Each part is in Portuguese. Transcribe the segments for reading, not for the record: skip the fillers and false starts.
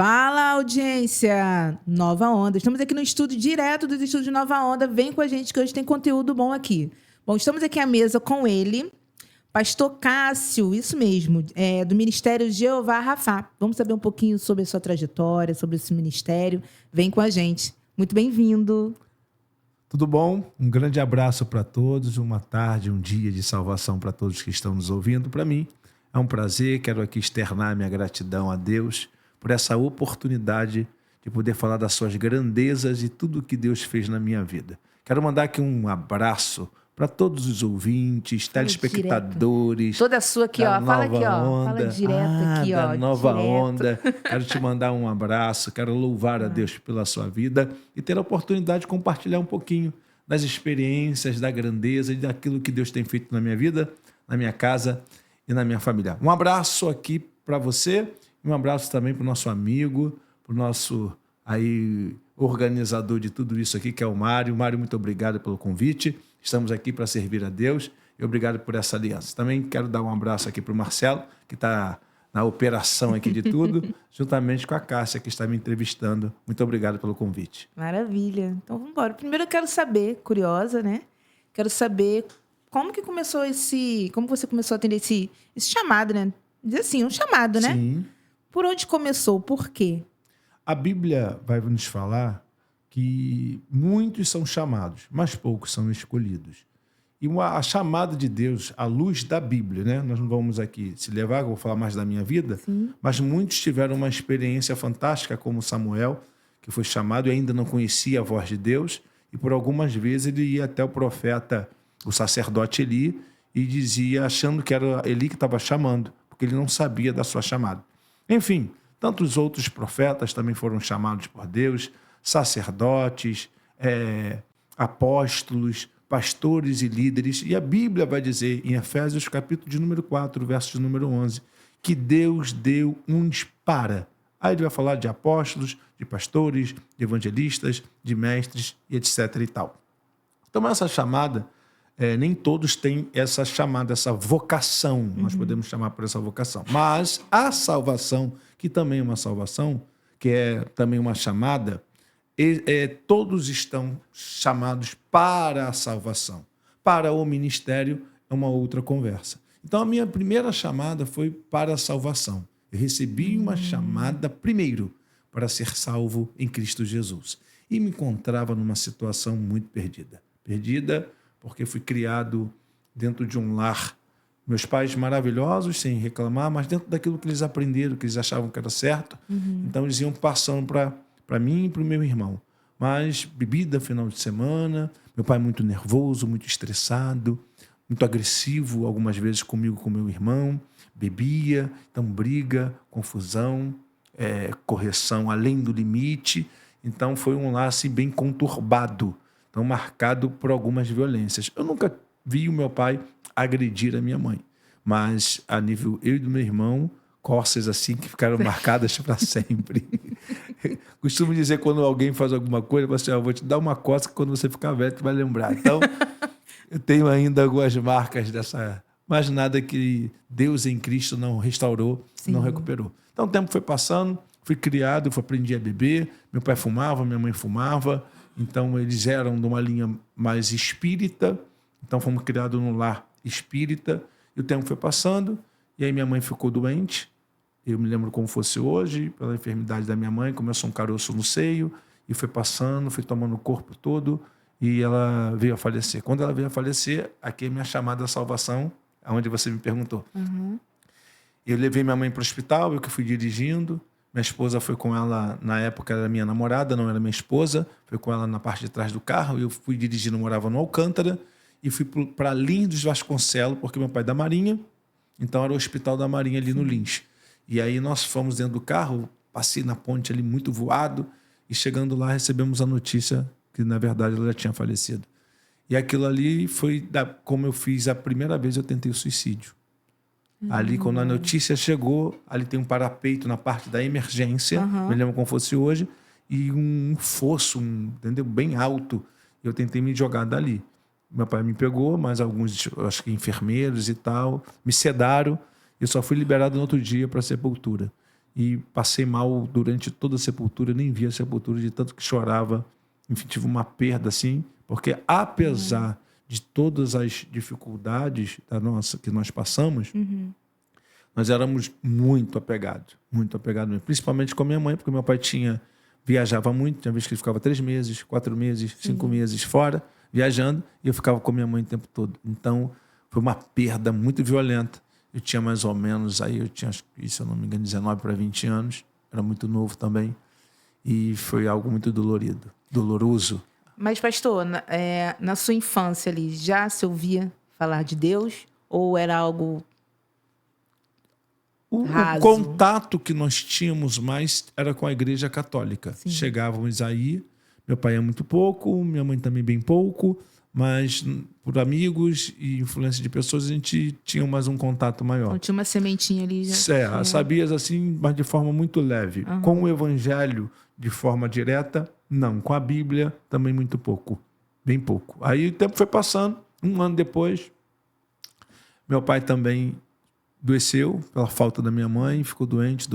Fala, audiência! Nova Onda. Estamos aqui no estúdio, direto dos estúdios Nova Onda. Vem com a gente que hoje tem conteúdo bom aqui. Bom, estamos aqui à mesa com ele, Pastor Cássio, isso mesmo, do Ministério Jeová Rafá. Vamos saber um pouquinho sobre a sua trajetória, sobre esse ministério. Vem com a gente. Muito bem-vindo. Tudo bom? Um grande abraço para todos, uma tarde, um dia de salvação para todos que estão nos ouvindo. Para mim é um prazer, quero aqui externar minha gratidão a Deus por essa oportunidade de poder falar das suas grandezas e tudo o que Deus fez na minha vida. Quero mandar aqui um abraço para todos os ouvintes, telespectadores. Toda a sua aqui, ó. Fala aqui, ó. Fala direto aqui, ó. Da Nova direto. Onda. Quero te mandar um abraço, quero louvar a Deus pela sua vida e ter a oportunidade de compartilhar um pouquinho das experiências, da grandeza e daquilo que Deus tem feito na minha vida, na minha casa e na minha família. Um abraço aqui para você e um abraço também para o nosso amigo, para o nosso organizador de tudo isso aqui, que é o Mário. Mário, muito obrigado pelo convite. Estamos aqui para servir a Deus e obrigado por essa aliança. Também quero dar um abraço aqui para o Marcelo, que está na operação aqui de tudo, juntamente com a Cássia, que está me entrevistando. Muito obrigado pelo convite. Maravilha. Então, vamos embora. Primeiro eu quero saber, curiosa, né? Quero saber como que começou como você começou a atender esse chamado, né? Dizer assim, um chamado, né? Sim. Por onde começou? Por quê? A Bíblia vai nos falar que muitos são chamados, mas poucos são escolhidos. E a chamada de Deus, à luz da Bíblia, né? Nós não vamos aqui se levar, eu vou falar mais da minha vida, Sim. Mas muitos tiveram uma experiência fantástica, como Samuel, que foi chamado e ainda não conhecia a voz de Deus, e por algumas vezes ele ia até o profeta, o sacerdote Eli, e dizia, achando que era Eli que estava chamando, porque ele não sabia da sua chamada. Enfim, tantos outros profetas também foram chamados por Deus, sacerdotes, apóstolos, pastores e líderes. E a Bíblia vai dizer, em Efésios capítulo de número 4, verso de número 11, que Deus deu uns para. Aí ele vai falar de apóstolos, de pastores, de evangelistas, de mestres e etc. e tal. Então essa chamada, nem todos têm essa chamada, essa vocação, nós podemos chamar por essa vocação. Mas a salvação, que também é uma salvação, que é também uma chamada, todos estão chamados para a salvação. Para o ministério é uma outra conversa. Então a minha primeira chamada foi para a salvação. Eu recebi uma chamada primeiro para ser salvo em Cristo Jesus. E me encontrava numa situação muito perdida. Perdida porque fui criado dentro de um lar. Meus pais maravilhosos, sem reclamar, mas dentro daquilo que eles aprenderam, que eles achavam que era certo. Então eles iam passando para mim e para o meu irmão. Mas bebida final de semana, meu pai muito nervoso, muito estressado, muito agressivo algumas vezes comigo, com meu irmão, bebia, então briga, confusão, correção além do limite. Então foi um lar assim, bem conturbado, então marcado por algumas violências. Eu nunca vi o meu pai agredir a minha mãe, mas a nível eu e do meu irmão, costas assim que ficaram marcadas para sempre. Costumo dizer, quando alguém faz alguma coisa, você, eu vou te dar uma costa que quando você ficar velho, tu vai lembrar. Então, eu tenho ainda algumas marcas dessa, mas nada que Deus em Cristo não restaurou, Sim. não recuperou. Então, o tempo foi passando, fui criado, aprendi a beber, meu pai fumava, minha mãe fumava, então eles eram de uma linha mais espírita, então fomos criados num lar espírita, e o tempo foi passando, e aí minha mãe ficou doente, eu me lembro como fosse hoje, pela enfermidade da minha mãe, começou um caroço no seio, e foi passando, foi tomando o corpo todo, e ela veio a falecer. Quando ela veio a falecer, aqui é minha chamada à salvação, aonde você me perguntou. Eu levei minha mãe para o hospital, eu que fui dirigindo, minha esposa foi com ela, na época era minha namorada, não era minha esposa, foi com ela na parte de trás do carro, eu fui dirigindo, morava no Alcântara, e fui para Lindos Vasconcelos, porque meu pai é da Marinha, então era o hospital da Marinha ali no Lins. E aí nós fomos dentro do carro, passei na ponte ali muito voado, e chegando lá recebemos a notícia que na verdade ela já tinha falecido. E aquilo ali foi, como eu fiz a primeira vez, eu tentei o suicídio. Ali, quando a notícia chegou, ali tem um parapeito na parte da emergência, me lembro como fosse hoje, e um fosso, entendeu? Bem alto. Eu tentei me jogar dali. Meu pai me pegou, mas alguns, acho que enfermeiros e tal, me sedaram. Eu só fui liberado no outro dia para a sepultura. e passei mal durante toda a sepultura, eu nem vi a sepultura de tanto que chorava. Enfim, tive uma perda assim, porque apesar de todas as dificuldades que nós passamos, nós éramos muito apegados mesmo, principalmente com a minha mãe, porque meu pai viajava muito, tinha vez que ele ficava 3 meses, 4 meses, 5 meses fora, viajando, e eu ficava com a minha mãe o tempo todo. Então, foi uma perda muito violenta. Eu tinha mais ou menos, aí eu tinha, se eu não me engano, 19 para 20 anos, era muito novo também, e foi algo muito doloroso. Mas, pastor, na sua infância ali, já se ouvia falar de Deus? Ou era algo O raso? contato que nós tínhamos mais era com a Igreja Católica. Sim. Chegávamos aí, meu pai é muito pouco, minha mãe também bem pouco, mas por amigos e influência de pessoas a gente tinha mais um contato maior. Então, tinha uma sementinha ali já. Sabias assim, mas de forma muito leve. Com o Evangelho, de forma direta, não. Com a Bíblia, também muito pouco. Bem pouco. Aí o tempo foi passando. 1 ano depois, meu pai também adoeceu pela falta da minha mãe, ficou doente,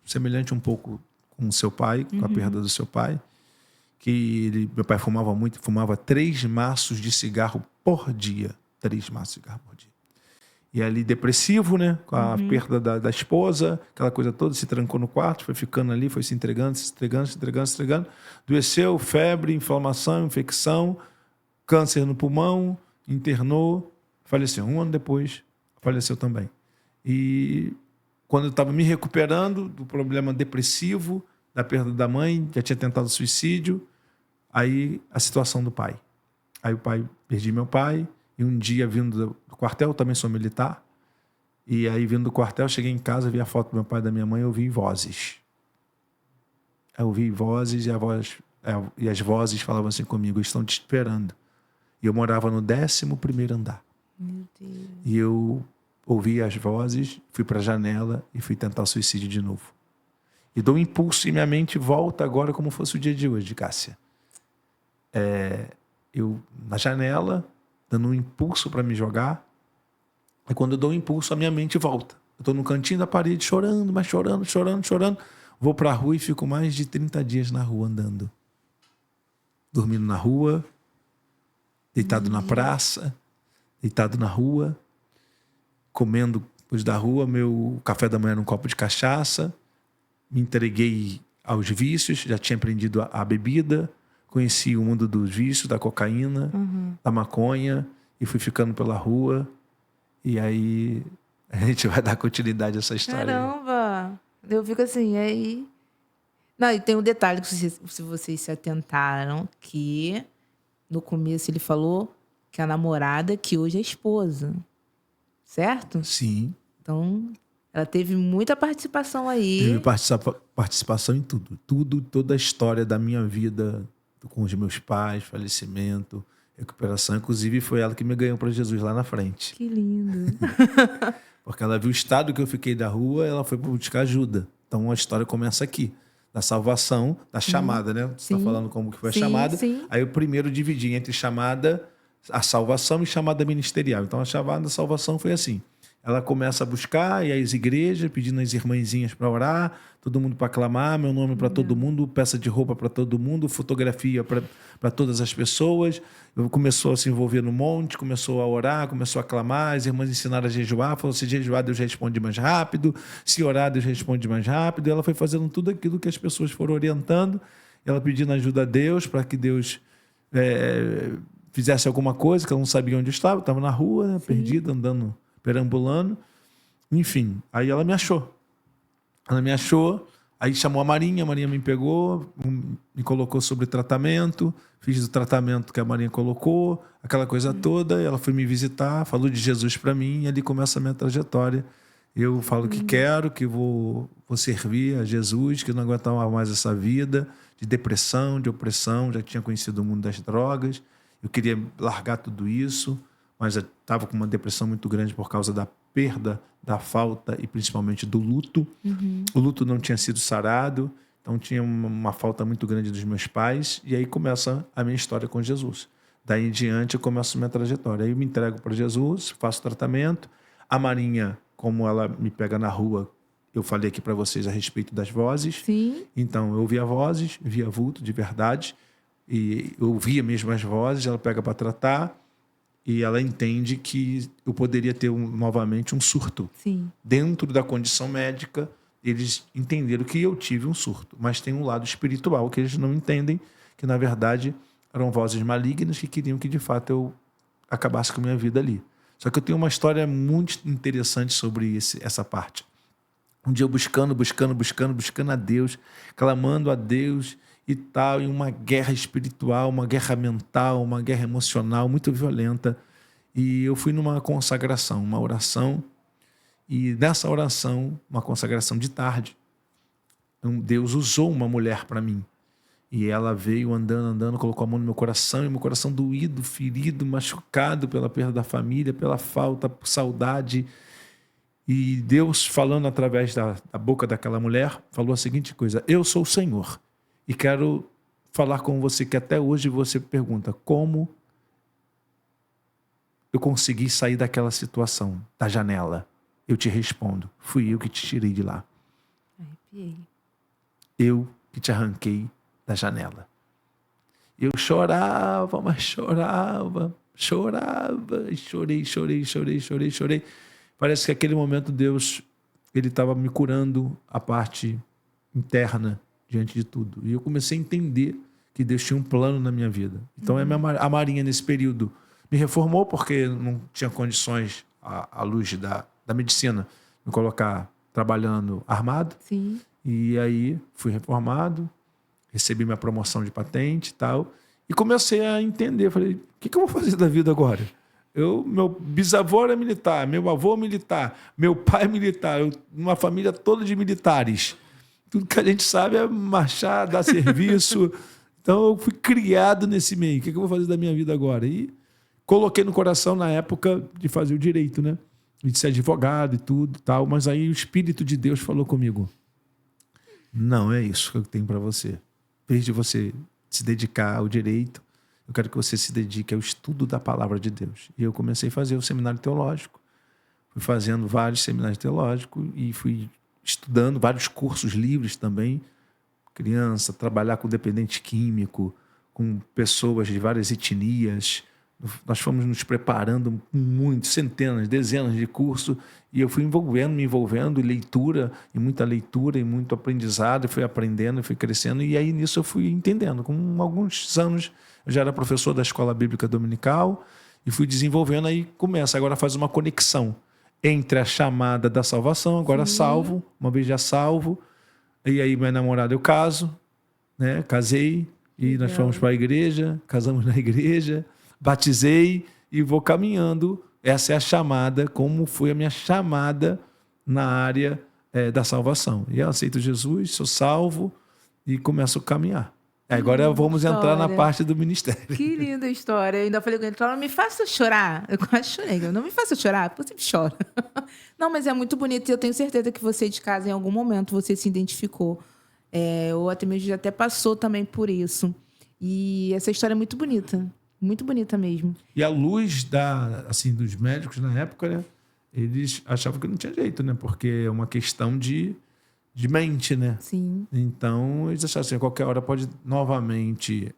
semelhante um pouco com o seu pai, com a perda do seu pai. Meu pai fumava muito, fumava 3 maços de cigarro por dia. 3 maços de cigarro por dia. E ali depressivo, né? Com a perda da esposa, aquela coisa toda, se trancou no quarto, foi ficando ali, foi se entregando. Adoeceu, febre, inflamação, infecção, câncer no pulmão, internou, faleceu. 1 ano depois, faleceu também. E quando eu estava me recuperando do problema depressivo, da perda da mãe, já tinha tentado suicídio, aí a situação do pai. Aí perdi meu pai, e um dia vindo do quartel, também sou militar, e aí vindo do quartel, cheguei em casa, vi a foto do meu pai e da minha mãe, eu ouvi vozes. Eu ouvi vozes e as vozes falavam assim comigo, estão te esperando. E eu morava no 11º andar. Meu Deus. E eu ouvi as vozes, fui para a janela e fui tentar o suicídio de novo. E dou um impulso e minha mente volta agora como fosse o dia de hoje, Cássia. Eu, na janela, dando um impulso para me jogar, e quando eu dou um impulso, a minha mente volta. Eu estou no cantinho da parede chorando, mas chorando. Vou para a rua e fico mais de 30 dias na rua andando. Dormindo na rua, deitado na praça, deitado na rua, comendo coisa da rua, meu café da manhã num copo de cachaça, me entreguei aos vícios, já tinha aprendido a bebida, conheci o mundo dos vícios, da cocaína, da maconha, e fui ficando pela rua. E aí a gente vai dar continuidade a essa história. Caramba! Eu fico assim, aí... Não, e tem um detalhe que se vocês se atentaram, que no começo ele falou que a namorada, que hoje é esposa. Certo? Sim. Então, ela teve muita participação aí. Teve participação em tudo. Toda a história da minha vida com os meus pais, falecimento, recuperação. Inclusive, foi ela que me ganhou para Jesus lá na frente. Que lindo. Porque ela viu o estado que eu fiquei da rua, ela foi buscar ajuda. Então, a história começa aqui. Da salvação, da chamada, né? Você está falando como que foi a chamada. Sim. Aí eu primeiro dividi entre chamada, a salvação e chamada ministerial. Então, a chamada da salvação foi assim. Ela começa a buscar, e as igrejas, pedindo as irmãzinhas para orar, todo mundo para clamar, meu nome para todo mundo, peça de roupa para todo mundo, fotografia para todas as pessoas. Começou a se envolver no monte, começou a orar, começou a clamar, as irmãs ensinaram a jejuar, falou: se jejuar, Deus responde mais rápido, se orar, Deus responde mais rápido. E ela foi fazendo tudo aquilo que as pessoas foram orientando, ela pedindo ajuda a Deus, para que Deus fizesse alguma coisa, que ela não sabia onde estava na rua, né, perdida, andando, perambulando. Enfim, aí ela me achou. Aí chamou a Marinha me pegou, me colocou sobre tratamento, fiz o tratamento que a Marinha colocou, aquela coisa toda. Ela foi me visitar, falou de Jesus para mim, e ali começa a minha trajetória. Eu falo que quero, que vou servir a Jesus, que não aguentava mais essa vida de depressão, de opressão. Já tinha conhecido o mundo das drogas, eu queria largar tudo isso, mas eu estava com uma depressão muito grande por causa da perda, da falta e principalmente do luto. O luto não tinha sido sarado, então tinha uma falta muito grande dos meus pais, e aí começa a minha história com Jesus. Daí em diante eu começo a minha trajetória. Aí eu me entrego para Jesus, faço tratamento. A Marinha, como ela me pega na rua, eu falei aqui para vocês a respeito das vozes. Sim. Então, eu ouvia vozes, via vulto de verdade, e eu ouvia mesmo as vozes, ela pega para tratar, e ela entende que eu poderia ter novamente um surto. Sim. Dentro da condição médica, eles entenderam que eu tive um surto, mas tem um lado espiritual que eles não entendem, que na verdade eram vozes malignas que queriam que de fato eu acabasse com a minha vida ali. Só que eu tenho uma história muito interessante sobre essa parte. Um dia eu buscando a Deus, clamando a Deus e tal, em uma guerra espiritual, uma guerra mental, uma guerra emocional muito violenta. E eu fui numa consagração, uma oração, e nessa oração, uma consagração de tarde, Deus usou uma mulher para mim. E ela veio andando, colocou a mão no meu coração, e meu coração doído, ferido, machucado pela perda da família, pela falta, por saudade. E Deus, falando através da boca daquela mulher, falou a seguinte coisa: eu sou o Senhor e quero falar com você, que até hoje você pergunta como eu consegui sair daquela situação, da janela. Eu te respondo: fui eu que te tirei de lá. Arrepiei. Eu que te arranquei da janela. Eu chorava, mas chorava, chorei. Parece que aquele momento Deus, ele estava me curando a parte interna diante de tudo. E eu comecei a entender que Deus tinha um plano na minha vida. Então a Marinha, nesse período, me reformou porque não tinha condições, à luz da medicina, me colocar trabalhando armado. Sim. E aí fui reformado, recebi minha promoção de patente e tal, e comecei a entender. Falei, o que eu vou fazer da vida agora? Meu bisavô era militar, meu avô militar, meu pai militar, uma família toda de militares. Tudo que a gente sabe é marchar, dar serviço. Então eu fui criado nesse meio. O que eu vou fazer da minha vida agora? E coloquei no coração na época de fazer o direito, né? De ser advogado e tudo, tal. Mas aí o Espírito de Deus falou comigo: não é isso que eu tenho para você. Em vez de você se dedicar ao direito, eu quero que você se dedique ao estudo da palavra de Deus. E eu comecei a fazer o seminário teológico. Fui fazendo vários seminários teológicos e fui estudando vários cursos livres também. Criança, trabalhar com dependente químico, com pessoas de várias etnias. Nós fomos nos preparando muito, centenas, dezenas de cursos, e eu fui me envolvendo em leitura, e muito aprendizado, e fui aprendendo, e fui crescendo, e aí nisso eu fui entendendo. Com alguns anos, eu já era professor da Escola Bíblica Dominical, e fui desenvolvendo, aí começa, agora faz uma conexão entre a chamada da salvação, agora salvo, uma vez já salvo, e aí minha namorada eu caso, né? Casei, e nós fomos para a igreja, casamos na igreja, batizei e vou caminhando. Essa é a chamada, como foi a minha chamada na área da salvação. E eu aceito Jesus, sou salvo e começo a caminhar. Agora vamos entrar na parte do ministério. Que linda história. Eu ainda falei com ele, não me faça chorar. Eu quase chorei. Não me faça chorar, porque eu sempre choro. Não, mas é muito bonito e eu tenho certeza que você de casa, em algum momento, você se identificou. Ou até mesmo já até passou também por isso. E essa história é muito bonita. Muito bonita mesmo. E à luz dos médicos na época, né, eles achavam que não tinha jeito, né? Porque é uma questão de mente, né? Sim. Então, eles achavam assim, a qualquer hora pode novamente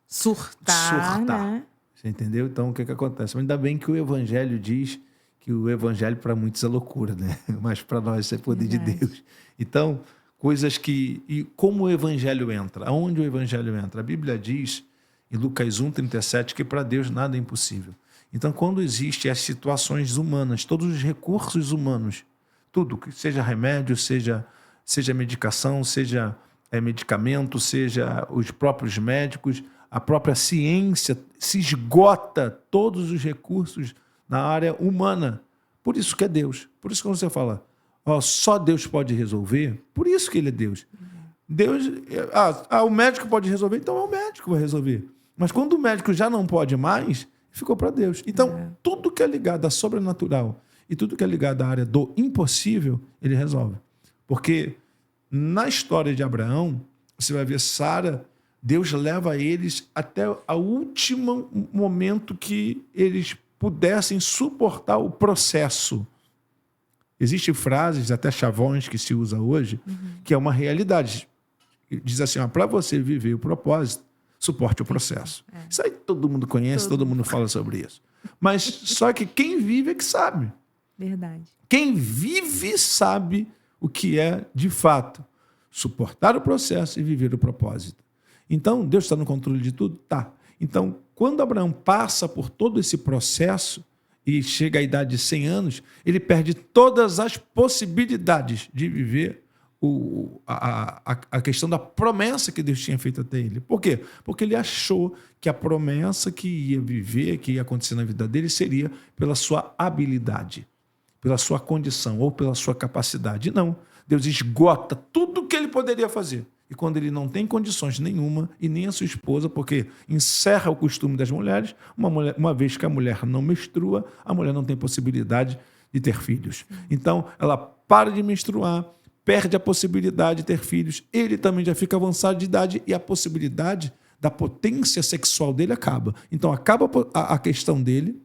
surtar. Né? Você entendeu? Então, o que acontece? Mas ainda bem que o Evangelho diz que o Evangelho para muitos é loucura, né? Mas para nós é poder de Deus. Então, coisas que... E como o Evangelho entra? Aonde o Evangelho entra? A Bíblia diz, em Lucas 1:37, que para Deus nada é impossível. Então, quando existem as situações humanas, todos os recursos humanos, tudo, que seja remédio, seja medicação, seja medicamento, seja os próprios médicos, a própria ciência, se esgota todos os recursos na área humana. Por isso que é Deus. Por isso que quando você fala, só Deus pode resolver, por isso que ele é Deus. Deus, o médico pode resolver, então é o médico que vai resolver. Mas quando o médico já não pode mais, ficou para Deus. Então, tudo que é ligado a sobrenatural e tudo que é ligado à área do impossível, ele resolve. Porque na história de Abraão, você vai ver Sara, Deus leva eles até o último momento que eles pudessem suportar o processo. Existem frases, até chavões que se usa hoje, que é uma realidade. Diz assim, para você viver o propósito, suporte o processo. Isso aí todo mundo conhece, todo mundo fala sobre isso. Mas só que quem vive é que sabe. Verdade. Quem vive sabe o que é, de fato, suportar o processo e viver o propósito. Então, Deus está no controle de tudo? Tá. Então, quando Abraão passa por todo esse processo e chega à idade de 100 anos, ele perde todas as possibilidades de viver a questão da promessa que Deus tinha feito até ele. Por quê? Porque ele achou que a promessa que ia viver, que ia acontecer na vida dele, seria pela sua habilidade, pela sua condição ou pela sua capacidade. Não. Deus esgota tudo o que ele poderia fazer. E quando ele não tem condições nenhuma, e nem a sua esposa, porque encerra o costume das mulheres, uma vez que a mulher não menstrua, a mulher não tem possibilidade de ter filhos. Então, ela para de menstruar, perde a possibilidade de ter filhos, ele também já fica avançado de idade e a possibilidade da potência sexual dele acaba. Então, acaba a questão dele,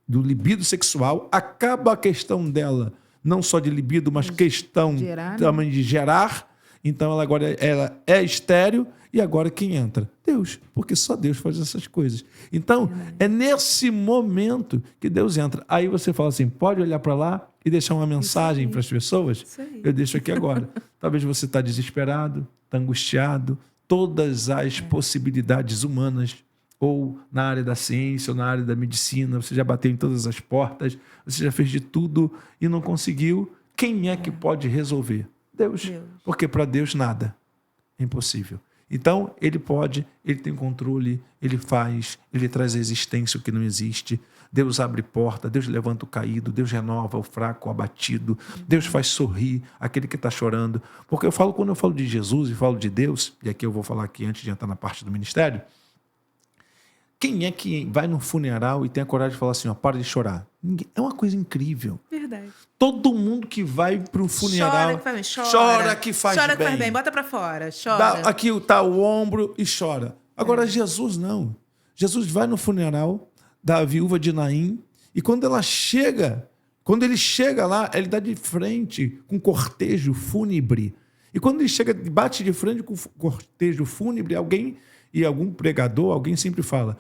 do libido sexual, acaba a questão dela, não só de libido, mas questão também de gerar. Então, ela é estéril e agora quem entra? Deus, porque só Deus faz essas coisas. Então, é nesse momento que Deus entra. Aí você fala assim, pode olhar para lá e deixar uma mensagem para as pessoas? Eu deixo aqui agora. Talvez você está desesperado, está angustiado, todas as possibilidades humanas, ou na área da ciência, ou na área da medicina, você já bateu em todas as portas, você já fez de tudo e não conseguiu. Quem é que pode resolver? Deus. Porque para Deus nada é impossível. Então, ele pode, ele tem controle, ele faz, ele traz a existência o que não existe. Deus abre porta, Deus levanta o caído, Deus renova o fraco, o abatido. Deus faz sorrir aquele que está chorando. Porque quando eu falo de Jesus e falo de Deus, e aqui eu vou falar aqui antes de entrar na parte do ministério, quem é que vai no funeral e tem a coragem de falar assim, para de chorar? É uma coisa incrível. Verdade. Todo mundo que vai para o funeral... Chora que faz bem. Chora que faz bem. Bota para fora, chora. Aqui está o ombro e chora. Agora, Jesus não. Jesus vai no funeral da viúva de Naim e quando ele chega lá, ele dá de frente com cortejo fúnebre. E quando ele chega, bate de frente com cortejo fúnebre, algum pregador, alguém sempre fala,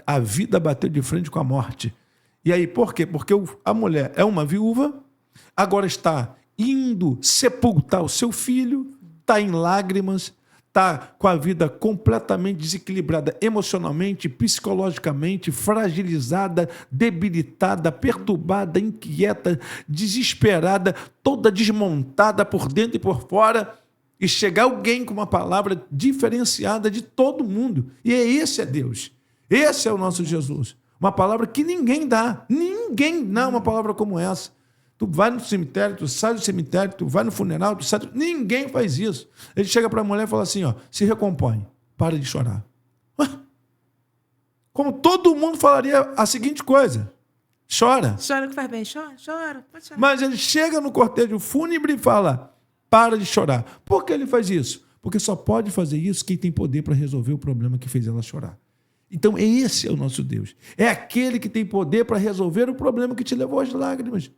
a vida bateu de frente com a morte. E aí, por quê? Porque a mulher é uma viúva, agora está indo sepultar o seu filho, está em lágrimas, está com a vida completamente desequilibrada emocionalmente, psicologicamente, fragilizada, debilitada, perturbada, inquieta, desesperada, toda desmontada por dentro e por fora, e chegar alguém com uma palavra diferenciada de todo mundo. E esse é Deus. Esse é o nosso Jesus. Uma palavra que ninguém dá. Ninguém dá uma palavra como essa. Tu vai no cemitério, tu sai do cemitério, tu vai no funeral, tu sai... Ninguém faz isso. Ele chega para a mulher e fala assim, se recompõe, para de chorar. Como todo mundo falaria a seguinte coisa, chora. Chora que faz bem, chora. Pode chorar. Mas ele chega no cortejo fúnebre e fala, para de chorar. Por que ele faz isso? Porque só pode fazer isso quem tem poder para resolver o problema que fez ela chorar. Então, esse é o nosso Deus. É aquele que tem poder para resolver o problema que te levou às lágrimas.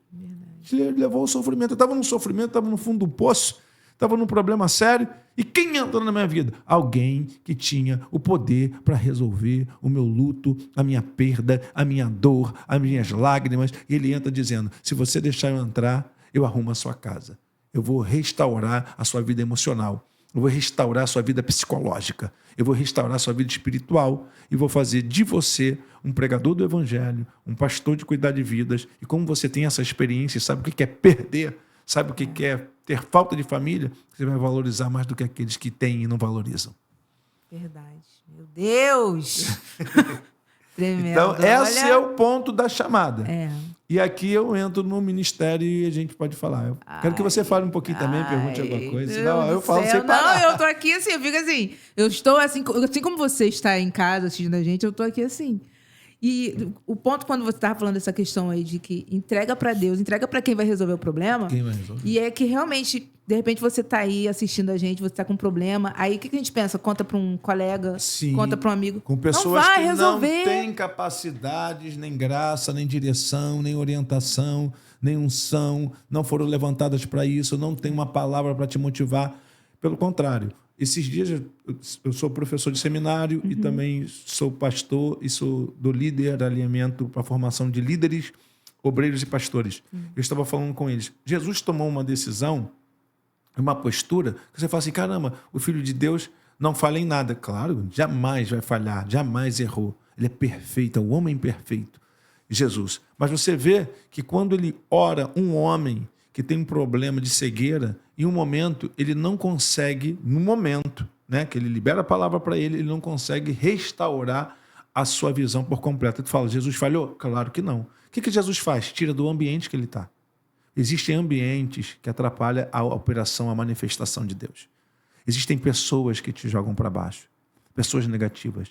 Te levou ao sofrimento. Eu estava num sofrimento, estava no fundo do poço, estava num problema sério. E quem entrou na minha vida? Alguém que tinha o poder para resolver o meu luto, a minha perda, a minha dor, as minhas lágrimas. E ele entra dizendo, se você deixar eu entrar, eu arrumo a sua casa. Eu vou restaurar a sua vida emocional. Eu vou restaurar a sua vida psicológica. Eu vou restaurar a sua vida espiritual e vou fazer de você um pregador do evangelho, um pastor de cuidar de vidas. E como você tem essa experiência e sabe o que é perder, sabe o que é ter falta de família, você vai valorizar mais do que aqueles que têm e não valorizam. Verdade. Meu Deus! Tremendo. Então, esse é o ponto da chamada. E aqui eu entro no ministério e a gente pode falar. Eu quero que você fale um pouquinho também, pergunte alguma coisa. Não, eu falo sem parar. Não, eu tô aqui assim, eu fico assim. Eu estou assim como você está em casa assistindo a gente, eu tô aqui assim. E o ponto, quando você estava falando dessa questão aí de que entrega para Deus, entrega para quem vai resolver o problema. Quem vai resolver? E é que realmente De repente você tá aí assistindo a gente, você tá com um problema. Aí o que a gente pensa? Conta para um colega, Sim, conta para um amigo. com pessoas não vai que resolver. não têm capacidades, nem graça, nem direção, nem orientação, nem unção, não foram levantadas para isso, não tem uma palavra para te motivar. Pelo contrário, esses dias eu sou professor de seminário e também sou pastor e dou líder, alinhamento para a formação de líderes, obreiros e pastores. Eu estava falando com eles. Jesus tomou uma decisão, uma postura, que você fala assim, caramba, o Filho de Deus não falha em nada. Claro, jamais vai falhar, jamais errou. Ele é perfeito, é o homem perfeito, Jesus. Mas você vê que quando ele ora um homem que tem um problema de cegueira, em um momento ele não consegue, no momento, né, que ele libera a palavra para ele, ele não consegue restaurar a sua visão por completo. Tu fala, Jesus falhou? Claro que não. O que Jesus faz? Tira do ambiente que ele está. Existem ambientes que atrapalham a operação, a manifestação de Deus. Existem pessoas que te jogam para baixo, pessoas negativas.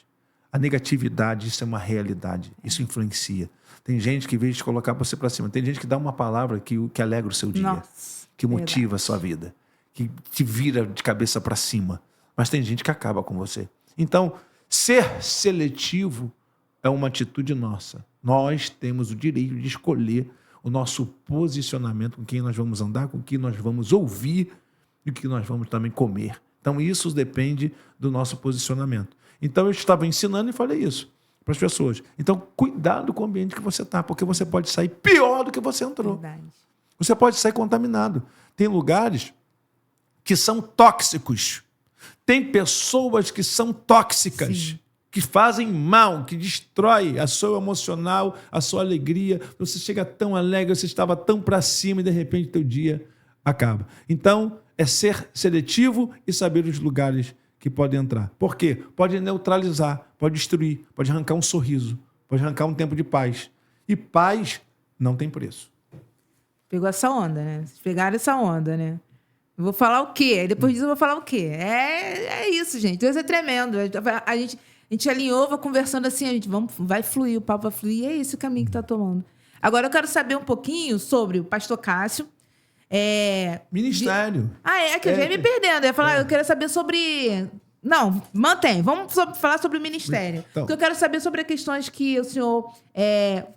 A negatividade, isso é uma realidade, isso influencia. Tem gente que, em vez de colocar você para cima, tem gente que dá uma palavra que alegra o seu dia, Nossa, que motiva verdade. a sua vida, que te vira de cabeça para cima. Mas tem gente que acaba com você. Então, ser seletivo é uma atitude nossa. Nós temos o direito de escolher o nosso posicionamento, com quem nós vamos andar, com quem nós vamos ouvir e o que nós vamos também comer. Então, isso depende do nosso posicionamento. Então, eu estava ensinando e falei isso para as pessoas. Então, cuidado com o ambiente que você está, porque você pode sair pior do que você entrou. Verdade. Você pode sair contaminado. Tem lugares que são tóxicos. Tem pessoas que são tóxicas. Sim. Que fazem mal, que destrói a sua emocional, a sua alegria. Você chega tão alegre, você estava tão para cima e de repente teu dia acaba. Então, é ser seletivo e saber os lugares que podem entrar. Por quê? Pode neutralizar, pode destruir, pode arrancar um sorriso, pode arrancar um tempo de paz. E paz não tem preço. Pegou essa onda, né? Vocês pegaram essa onda, né? Eu vou falar o quê? Aí depois disso eu vou falar o quê? É isso, gente. Deus é tremendo. A gente alinhou, vai conversando assim, vai fluir, o papo vai fluir, e é esse o caminho que está tomando. Agora eu quero saber um pouquinho sobre o pastor Cássio. Ministério. Que eu já ia me perdendo. Eu ia falar, eu quero saber sobre... Não, mantém. Vamos falar sobre o ministério. Então. Porque eu quero saber sobre as questões que o senhor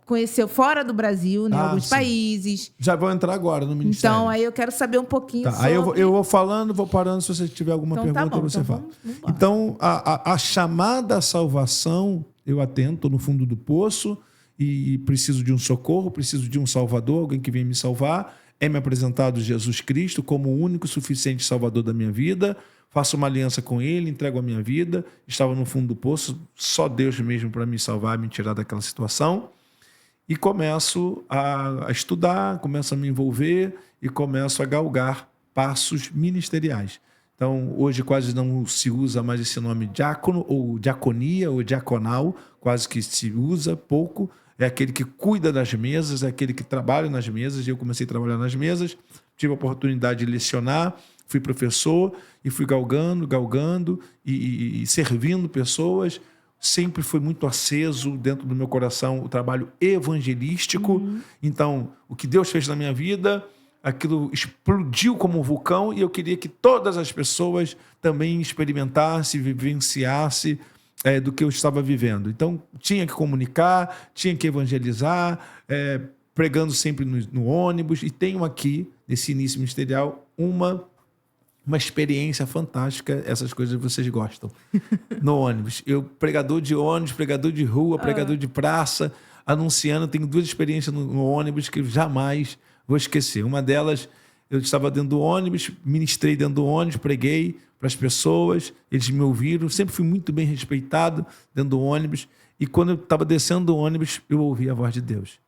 conheceu fora do Brasil, né? Alguns sim. países. Já vou entrar agora no ministério. Então, aí eu quero saber um pouquinho sobre... Aí eu vou falando, vou parando, se você tiver alguma Então, tá pergunta, bom, você então fala. vamos embora. Então, a chamada à salvação, eu atento no fundo do poço e preciso de um socorro, preciso de um salvador, alguém que venha me salvar. É me apresentado Jesus Cristo como o único suficiente salvador da minha vida. Faço uma aliança com ele, entrego a minha vida. Estava no fundo do poço, só Deus mesmo para me salvar, me tirar daquela situação. E começo a estudar, começo a me envolver e começo a galgar passos ministeriais. Então, hoje quase não se usa mais esse nome diácono, ou diaconia, ou diaconal, quase que se usa pouco. É aquele que cuida das mesas, é aquele que trabalha nas mesas. E eu comecei a trabalhar nas mesas, tive a oportunidade de lecionar, fui professor e fui galgando e servindo pessoas. Sempre foi muito aceso dentro do meu coração o trabalho evangelístico. Então, o que Deus fez na minha vida, aquilo explodiu como um vulcão e eu queria que todas as pessoas também experimentassem, vivenciassem do que eu estava vivendo. Então, tinha que comunicar, tinha que evangelizar, pregando sempre no ônibus. E tenho aqui, nesse início ministerial, uma experiência fantástica, essas coisas vocês gostam, no ônibus. Eu, pregador de ônibus, pregador de rua, pregador de praça, anunciando, tenho 2 experiências no ônibus que eu jamais vou esquecer. Uma delas, eu estava dentro do ônibus, ministrei dentro do ônibus, preguei para as pessoas, eles me ouviram, sempre fui muito bem respeitado dentro do ônibus, e quando eu estava descendo do ônibus, eu ouvi a voz de Deus.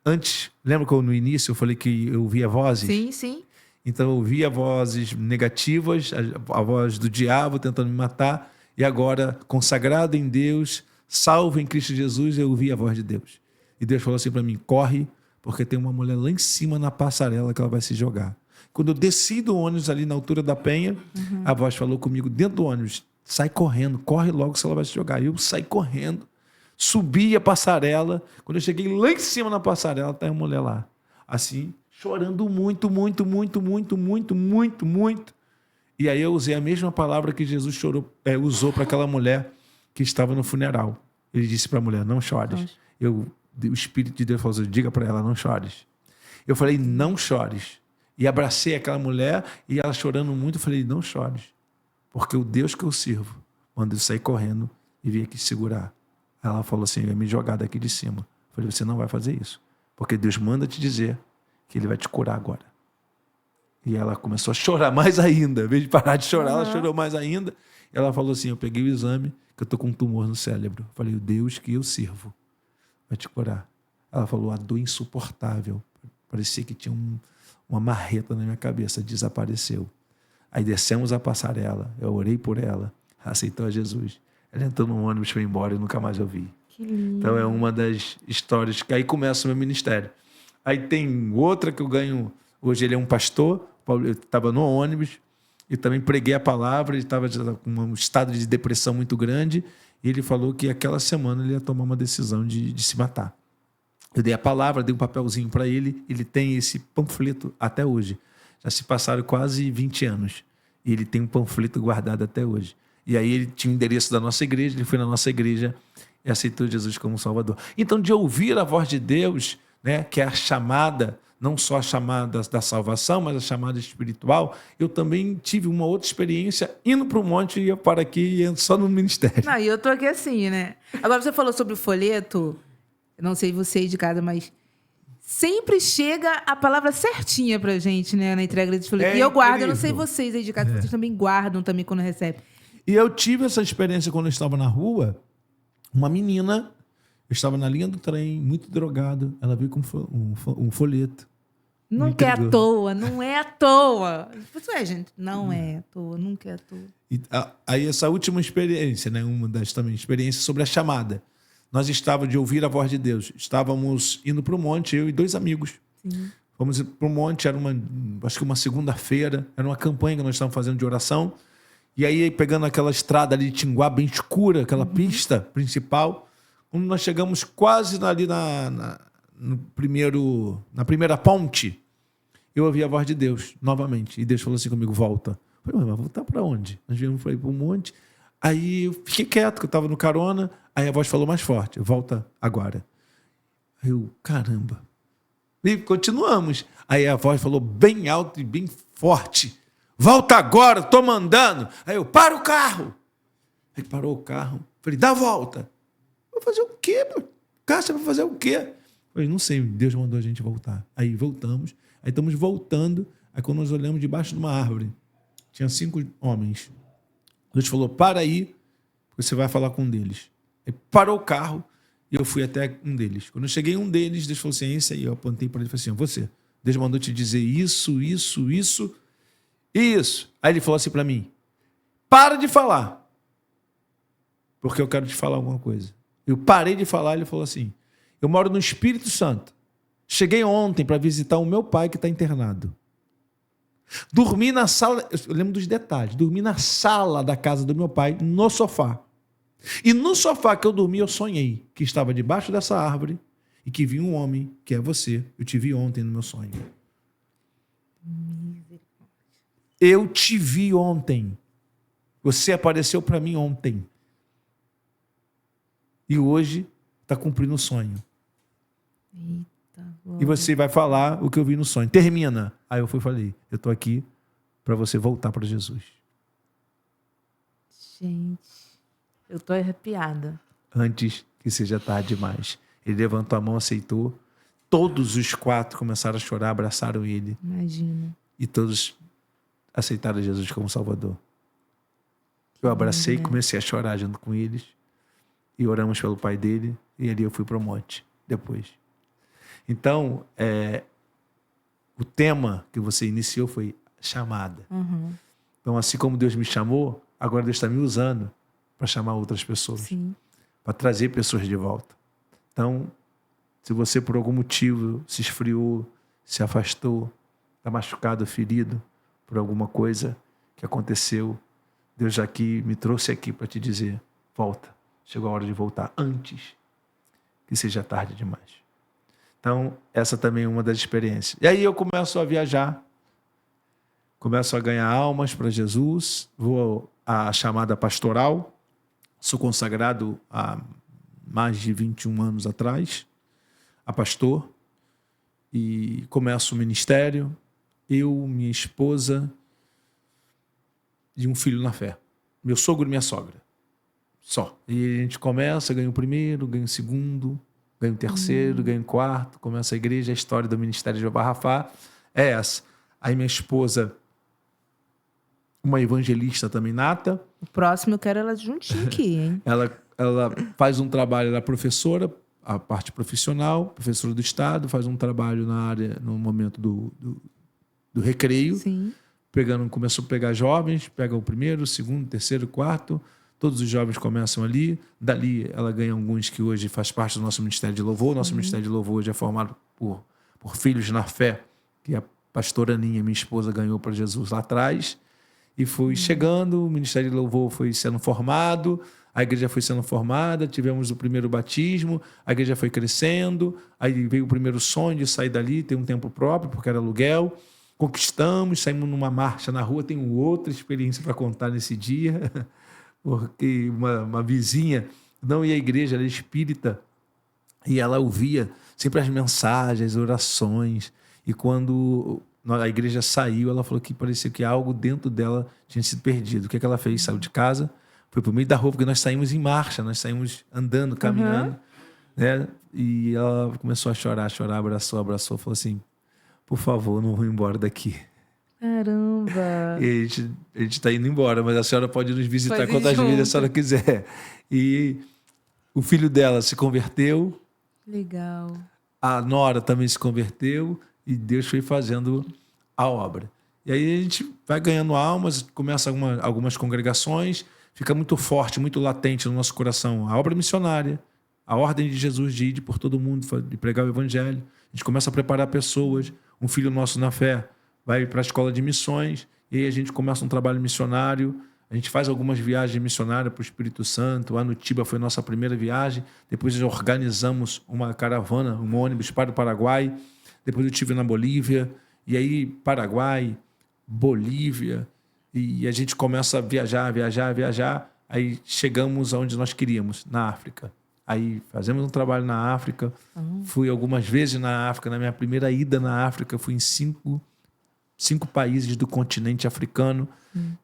Antes, lembra que no início eu falei que eu ouvia vozes? Sim, sim. Então eu ouvia vozes negativas, a voz do diabo tentando me matar, e agora, consagrado em Deus, salvo em Cristo Jesus, eu ouvi a voz de Deus. E Deus falou assim para mim, corre, porque tem uma mulher lá em cima na passarela que ela vai se jogar. Quando eu desci do ônibus ali na altura da Penha, a voz falou comigo dentro do ônibus, sai correndo, corre logo que ela vai se jogar. Eu saí correndo, subi a passarela, quando eu cheguei lá em cima na passarela, tá a mulher lá, assim, chorando muito, muito, muito, muito, muito, muito, muito. E aí eu usei a mesma palavra que Jesus usou para aquela mulher que estava no funeral. Ele disse para a mulher, não chores. O Espírito de Deus falou assim, diga para ela, não chores. Eu falei, não chores. E abracei aquela mulher e ela chorando muito, eu falei, não chores. Porque o Deus que eu sirvo, manda eu sair correndo e vir aqui segurar. Ela falou assim, vai me jogar daqui de cima. Eu falei, você não vai fazer isso. Porque Deus manda te dizer que Ele vai te curar agora. E ela começou a chorar mais ainda. Em vez de parar de chorar, ela chorou mais ainda. Ela falou assim, eu peguei o exame, que eu estou com um tumor no cérebro. Eu falei, o Deus que eu sirvo vai te curar. Ela falou, a dor insuportável. Parecia que tinha uma marreta na minha cabeça. Desapareceu. Aí descemos a passarela. Eu orei por ela. Aceitou a Jesus. Ela entrou no ônibus, foi embora e nunca mais eu vi. Que lindo. Então é uma das histórias que aí começa o meu ministério. Aí tem outra que eu ganho. Hoje ele é um pastor. Eu estava no ônibus e também preguei a palavra. Ele estava com um estado de depressão muito grande. E ele falou que aquela semana ele ia tomar uma decisão de se matar. Eu dei a palavra, dei um papelzinho para ele. Ele tem esse panfleto até hoje. Já se passaram quase 20 anos. E ele tem um panfleto guardado até hoje. E aí ele tinha o endereço da nossa igreja. Ele foi na nossa igreja e aceitou Jesus como Salvador. Então, de ouvir a voz de Deus, né, que é a chamada, não só a chamada da salvação, mas a chamada espiritual, eu também tive uma outra experiência indo para o monte e ia para aqui só no ministério. Não, e eu tô aqui assim, né? Agora você falou sobre o folheto, eu não sei você aí de casa, mas sempre chega a palavra certinha pra gente, né, na entrega desse folheto. E eu guardo, eu não sei vocês aí de casa, vocês também guardam também quando recebem. E eu tive essa experiência quando eu estava na rua, uma menina, eu estava na linha do trem, muito drogado, ela veio com um folheto. Nunca é à toa, não é à toa. Isso é, gente, não é à toa, nunca é à toa. E aí essa última experiência, né, uma das também experiências sobre a chamada. Nós estávamos de ouvir a voz de Deus. Estávamos indo para o monte, eu e 2 amigos. Sim. Fomos para o monte, era acho que uma segunda-feira, era uma campanha que nós estávamos fazendo de oração. E aí, pegando aquela estrada ali de Tinguá, bem escura, aquela pista principal, quando nós chegamos quase ali na primeira ponte, eu ouvi a voz de Deus novamente. E Deus falou assim comigo, volta. Eu falei, mas voltar para onde? Nós viemos para ir para um monte. Aí eu fiquei quieto, que eu estava no carona. Aí a voz falou mais forte, volta agora. Aí eu, caramba. E continuamos. Aí a voz falou bem alto e bem forte. Volta agora, estou mandando. Aí eu, para o carro. Aí parou o carro. Falei, dá a volta. Vou fazer o quê, meu? Cara, você vai fazer o quê? Eu falei, não sei, Deus mandou a gente voltar. Aí voltamos. Aí estamos voltando. Aí quando nós olhamos debaixo de uma árvore, tinha 5 homens. Deus falou, para aí, você vai falar com um deles. Aí parou o carro e eu fui até um deles. Quando eu cheguei em um deles, Deus falou assim, esse aí. Eu apontei para ele e falei assim, você, Deus mandou te dizer isso, isso, isso e isso. Aí ele falou assim para mim, para de falar, porque eu quero te falar alguma coisa. Eu parei de falar, ele falou assim, eu moro no Espírito Santo. Cheguei ontem para visitar o meu pai que está internado. Dormi na sala, eu lembro dos detalhes, dormi na sala da casa do meu pai, no sofá. E no sofá que eu dormi, eu sonhei que estava debaixo dessa árvore e que vi um homem, que é você. Eu te vi ontem no meu sonho. Eu te vi ontem. Você apareceu para mim ontem. E hoje está cumprindo o sonho. Eita, e você vai falar o que eu vi no sonho. Termina. Aí eu falei, eu estou aqui para você voltar para Jesus. Gente, eu tô arrepiada. Antes que seja tarde demais. Ele levantou a mão, aceitou. Todos os 4 começaram a chorar, abraçaram ele. Imagina. E todos aceitaram Jesus como Salvador. Eu abracei e comecei a chorar junto com eles. E oramos pelo pai dele. E ali eu fui para o monte depois. Então, o tema que você iniciou foi chamada. Uhum. Então, assim como Deus me chamou, agora Deus está me usando para chamar outras pessoas. Para trazer pessoas de volta. Então, se você por algum motivo se esfriou, se afastou, está machucado, ferido por alguma coisa que aconteceu, Deus já aqui me trouxe aqui para te dizer, volta. Chegou a hora de voltar antes que seja tarde demais. Então, essa também é uma das experiências. E aí eu começo a viajar, começo a ganhar almas para Jesus, vou à chamada pastoral, sou consagrado há mais de 21 anos atrás, a pastor, e começo o ministério, eu, minha esposa e um filho na fé. Meu sogro e minha sogra. Só. E a gente começa, ganha o primeiro, ganha o segundo, ganha o terceiro, ganha o quarto, começa a igreja, a história do ministério de Jeová Rafá é essa. Aí minha esposa, uma evangelista também nata. O próximo eu quero ela juntinho aqui, hein? Ela faz um trabalho, ela é professora, a parte profissional, professora do Estado, faz um trabalho na área, no momento do recreio. Sim. Começou a pegar jovens, pega o primeiro, o segundo, o terceiro, o quarto, todos os jovens começam ali, dali ela ganha alguns que hoje faz parte do nosso Ministério de Louvor. Nosso Ministério de Louvor hoje é formado por filhos na fé, que a pastora Aninha, minha esposa, ganhou para Jesus lá atrás, e foi chegando, o Ministério de Louvor foi sendo formado, a igreja foi sendo formada, tivemos o primeiro batismo, a igreja foi crescendo, aí veio o primeiro sonho de sair dali, ter um tempo próprio, porque era aluguel. Conquistamos, saímos numa marcha na rua. Tenho outra experiência para contar nesse dia, porque uma vizinha não ia à igreja, ela é espírita, e ela ouvia sempre as mensagens, as orações, e quando a igreja saiu, ela falou que parecia que algo dentro dela tinha sido perdido. O que ela fez? Saiu de casa, foi para o meio da rua, porque nós saímos em marcha, nós saímos andando, caminhando, né? E ela começou a chorar, abraçou, falou assim: por favor, não vou embora daqui. Caramba! E a gente está indo embora, mas a senhora pode nos visitar quantas vezes a senhora quiser. E o filho dela se converteu. Legal. A nora também se converteu e Deus foi fazendo a obra. E aí a gente vai ganhando almas, começa algumas congregações, fica muito forte, muito latente no nosso coração a obra missionária, a ordem de Jesus de ir por todo mundo e pregar o evangelho. A gente começa a preparar pessoas. Um filho nosso na fé vai para a escola de missões, e aí a gente começa um trabalho missionário. A gente faz algumas viagens missionárias para o Espírito Santo. A Anutiba foi a nossa primeira viagem. Depois organizamos uma caravana, um ônibus para o Paraguai. Depois eu estive na Bolívia. E aí, Paraguai, Bolívia. E a gente começa a viajar. Aí chegamos aonde nós queríamos, na África. Aí fazemos um trabalho na África. Fui algumas vezes na África. Na minha primeira ida na África, fui em cinco países do continente africano.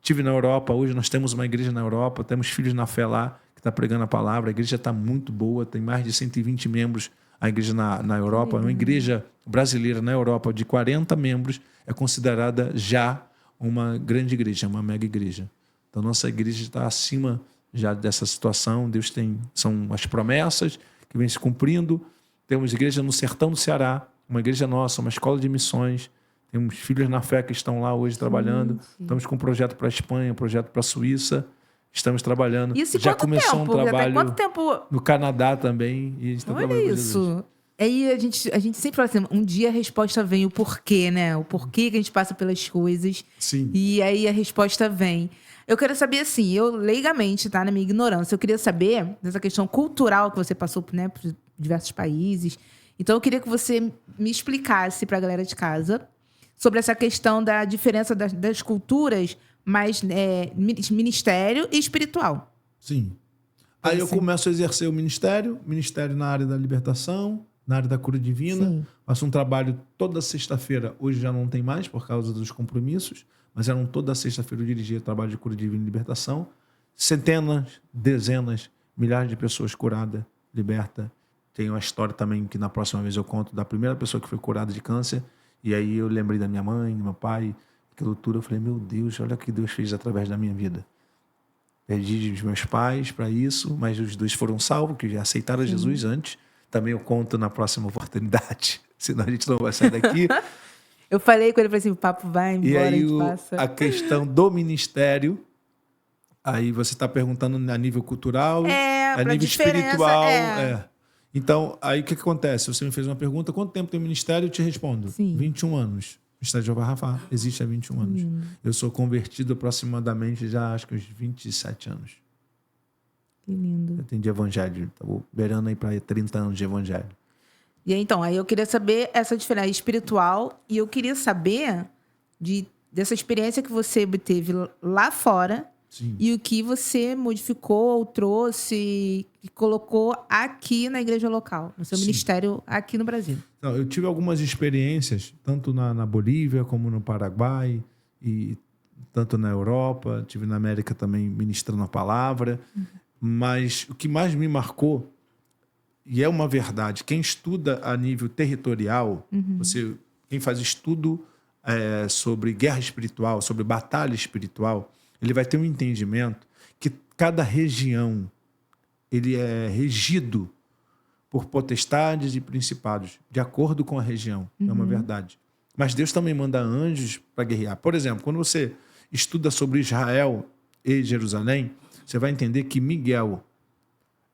Estive na Europa. Hoje nós temos uma igreja na Europa, temos filhos na fé lá, que está pregando a palavra. A igreja está muito boa, tem mais de 120 membros. A igreja na Europa, uma igreja brasileira na Europa de 40 membros, é considerada já uma grande igreja, uma mega igreja. Então, nossa igreja está acima já dessa situação. Deus são as promessas que vêm se cumprindo. Temos igreja no sertão do Ceará, uma igreja nossa, uma escola de missões. Temos filhos na fé que estão lá hoje trabalhando. Estamos com um projeto para a Espanha, um projeto para a Suíça. Estamos trabalhando. Isso já começou tempo? um trabalho quanto tempo? no Canadá também. E a gente está trabalhando com Jesus. Aí a gente sempre fala assim, um dia a resposta vem, o porquê, né? O porquê que a gente passa pelas coisas. Sim. E aí a resposta vem. Eu quero saber, assim, eu leigamente, tá? Na minha ignorância, eu queria saber dessa questão cultural que você passou, né, por diversos países. Então eu queria que você me explicasse para a galera de casa sobre essa questão da diferença das culturas, mais ministério e espiritual. Sim. Aí eu começo a exercer o ministério na área da libertação, na área da cura divina. Sim. Faço um trabalho toda sexta-feira. Hoje já não tem mais por causa dos compromissos, mas eram toda sexta-feira eu dirigia trabalho de cura divina e libertação. Centenas, dezenas, milhares de pessoas curadas, libertas. Tem uma história também que na próxima vez eu conto da primeira pessoa que foi curada de câncer. E aí eu lembrei da minha mãe, do meu pai, que altura eu falei, meu Deus, olha o que Deus fez através da minha vida. Perdi os meus pais para isso, mas os dois foram salvos, que já aceitaram Jesus antes. Também eu conto na próxima oportunidade, senão a gente não vai sair daqui. Eu falei com ele, falei assim, o papo vai embora, E aí a gente passa. a questão do ministério, aí você está perguntando a nível cultural, a nível espiritual. Então, aí o que acontece? Você me fez uma pergunta, quanto tempo tem o ministério? Eu te respondo. Sim. 21 anos. O Ministério de Jeová Rafá existe há 21 anos. Eu sou convertido aproximadamente já, acho que uns 27 anos. Que lindo. Eu tenho de evangelho. Estou beirando aí para 30 anos de evangelho. E aí, então, aí eu queria saber essa diferença espiritual e eu queria saber dessa experiência que você obteve lá fora Sim. e o que você modificou ou trouxe e colocou aqui na igreja local, no seu Sim. ministério aqui no Brasil. Não, eu tive algumas experiências, tanto na Bolívia como no Paraguai, e tanto na Europa, tive na América também ministrando a palavra. Mas o que mais me marcou, e é uma verdade, quem estuda a nível territorial, quem faz estudo sobre guerra espiritual, sobre batalha espiritual, ele vai ter um entendimento que cada região ele é regido por potestades e principados, de acordo com a região. É uma verdade. Mas Deus também manda anjos para guerrear. Por exemplo, quando você estuda sobre Israel e Jerusalém, você vai entender que Miguel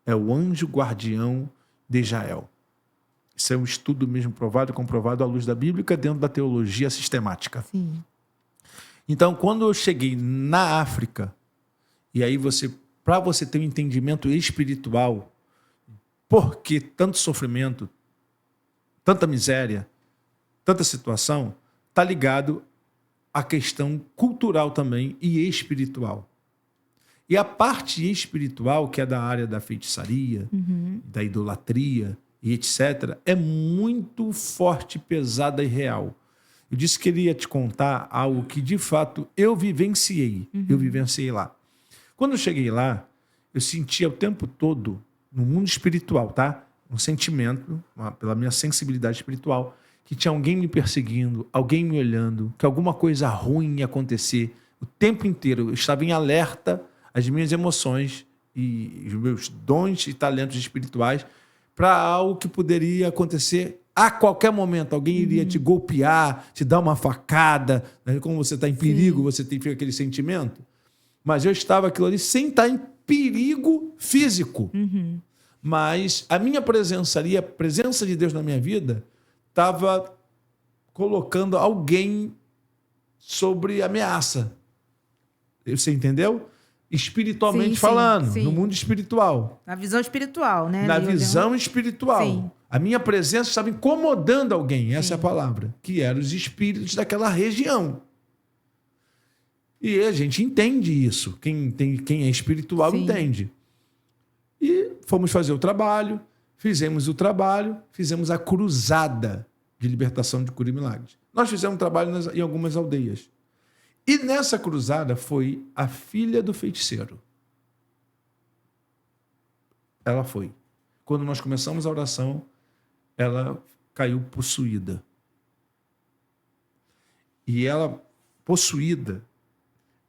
é o anjo guardião de Israel. Isso é um estudo mesmo provado e comprovado à luz da Bíblia dentro da teologia sistemática. Sim. Então, quando eu cheguei na África, e aí para você ter um entendimento espiritual, por que tanto sofrimento, tanta miséria, tanta situação, está ligado à questão cultural também e espiritual. E a parte espiritual, que é da área da feitiçaria, da idolatria e etc., é muito forte, pesada e real. Eu disse que queria te contar algo que, de fato, eu vivenciei. Eu vivenciei lá. Quando eu cheguei lá, eu sentia o tempo todo, no mundo espiritual, tá? Um sentimento, pela minha sensibilidade espiritual, que tinha alguém me perseguindo, alguém me olhando, que alguma coisa ruim ia acontecer. O tempo inteiro eu estava em alerta às minhas emoções e os meus dons e talentos espirituais para algo que poderia acontecer a qualquer momento. Alguém iria te golpear, te dar uma facada. Né? Como você está em perigo, você fica aquele sentimento. Mas eu estava aquilo ali sem estar em perigo físico. Mas a minha presença ali, a presença de Deus na minha vida, estava colocando alguém sobre ameaça. Você entendeu? Espiritualmente falando, no mundo espiritual. Na visão espiritual, né? Na visão espiritual. Sim. A minha presença estava incomodando alguém, essa é a palavra, que eram os espíritos daquela região. E a gente entende isso. Quem é espiritual entende. E fomos fazer o trabalho, fizemos a cruzada de libertação de cura e milagres. Nós fizemos um trabalho em algumas aldeias. E nessa cruzada foi a filha do feiticeiro. Ela foi. Quando nós começamos a oração, ela caiu possuída. E ela, possuída,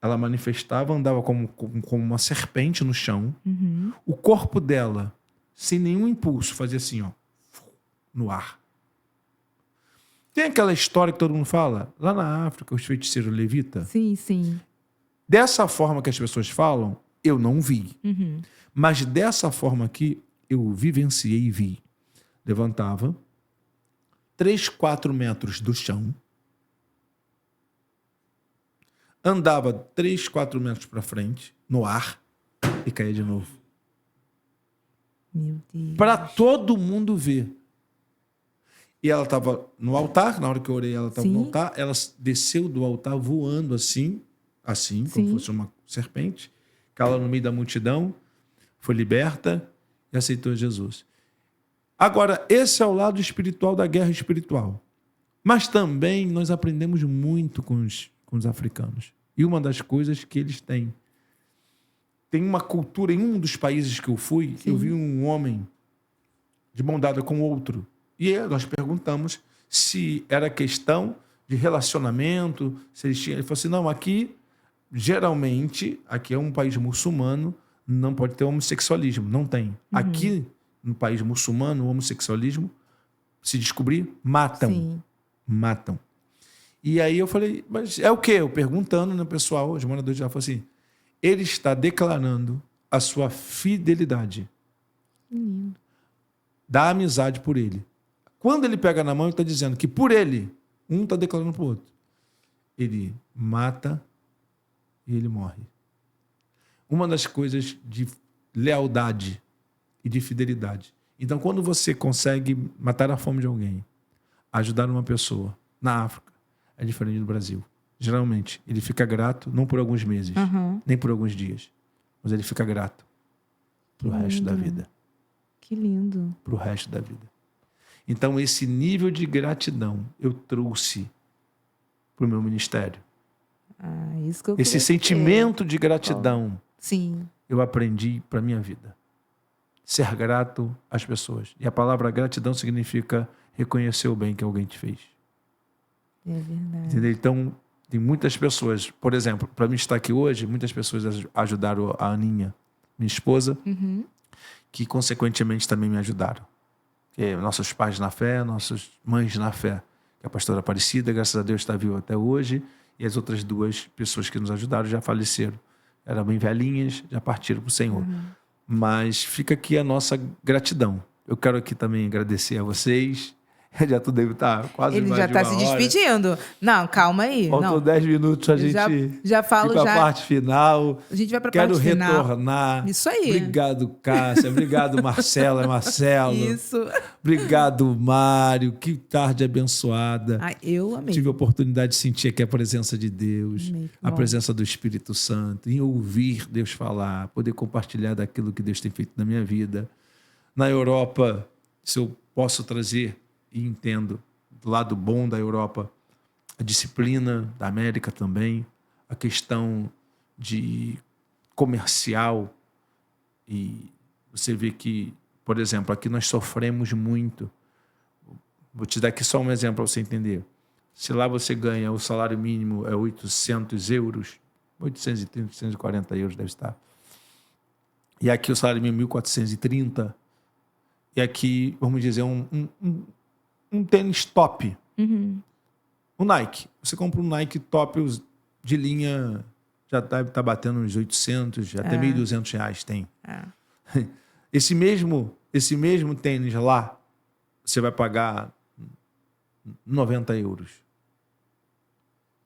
ela manifestava, andava como uma serpente no chão. O corpo dela, sem nenhum impulso, fazia assim, ó, no ar. Tem aquela história que todo mundo fala, lá na África, os feiticeiros levitas. Sim, sim. Dessa forma que as pessoas falam, eu não vi. Mas dessa forma aqui, eu vivenciei e vi. Levantava 3, 4 metros do chão, andava 3, 4 metros para frente, no ar, e caía de novo. Meu Deus. Para todo mundo ver. E ela estava no altar, na hora que eu orei, ela estava no altar, ela desceu do altar voando assim, como fosse uma serpente, caiu no meio da multidão, foi liberta e aceitou Jesus. Agora, esse é o lado espiritual da guerra espiritual. Mas também nós aprendemos muito com os africanos. E uma das coisas que eles têm. Tem uma cultura, em um dos países que eu fui, eu vi um homem de mão dada com outro. E nós perguntamos se era questão de relacionamento, se eles tinham... Ele falou assim, não, aqui, geralmente, aqui é um país muçulmano, não pode ter homossexualismo, não tem. Aqui, no país muçulmano, o homossexualismo, se descobrir, matam. Matam. E aí eu falei, mas é o quê? Eu perguntando, né, pessoal, os moradores já falaram assim, ele está declarando a sua fidelidade. Da amizade por ele. Quando ele pega na mão, ele está dizendo que por ele, um está declarando para o outro. Ele mata e ele morre. Uma das coisas de lealdade e de fidelidade. Então, quando você consegue matar a fome de alguém, ajudar uma pessoa na África, é diferente do Brasil. Geralmente, ele fica grato, não por alguns meses, nem por alguns dias, mas ele fica grato pro resto da vida. Que lindo. Pro resto da vida. Então, esse nível de gratidão eu trouxe pro meu ministério. Isso que eu Esse queria sentimento de gratidão Sim. eu aprendi para minha vida. Ser grato às pessoas. E a palavra gratidão significa reconhecer o bem que alguém te fez. É verdade. Entendeu? Então, tem muitas pessoas, por exemplo, para mim estar aqui hoje, muitas pessoas ajudaram a Aninha, minha esposa, que consequentemente também me ajudaram. Nossos pais na fé, nossas mães na fé. Que a pastora Aparecida, graças a Deus, está viva até hoje. E as outras duas pessoas que nos ajudaram já faleceram. Eram bem velhinhas, já partiram para o Senhor. Mas fica aqui a nossa gratidão. Eu quero aqui também agradecer a vocês. Já tu deve estar quase Ele mais já de está uma se hora. despedindo. Não, calma aí. Faltam Não. 10 minutos a gente Já falo ir para já. a parte final. A gente vai para a Quero parte final. retornar. Isso aí. Obrigado, Cássia. Obrigado, Marcelo. Isso. Obrigado, Mário. Que tarde abençoada. Eu amei. Tive a oportunidade de sentir aqui a presença de Deus, Amei. a Bom. presença do Espírito Santo, em ouvir Deus falar, poder compartilhar daquilo que Deus tem feito na minha vida. Na Europa, se eu posso trazer e entendo do lado bom da Europa, a disciplina da América também, a questão de comercial, e você vê que, por exemplo, aqui nós sofremos muito. Vou te dar aqui só um exemplo para você entender. Se lá você ganha, o salário mínimo é 800 euros, 830, 840 euros deve estar. E aqui o salário mínimo é 1.430. E aqui, vamos dizer, um tênis top. Um Nike. Você compra um Nike top de linha, já deve estar batendo uns 800, até 1.200 reais tem. Esse mesmo tênis lá, você vai pagar 90 euros.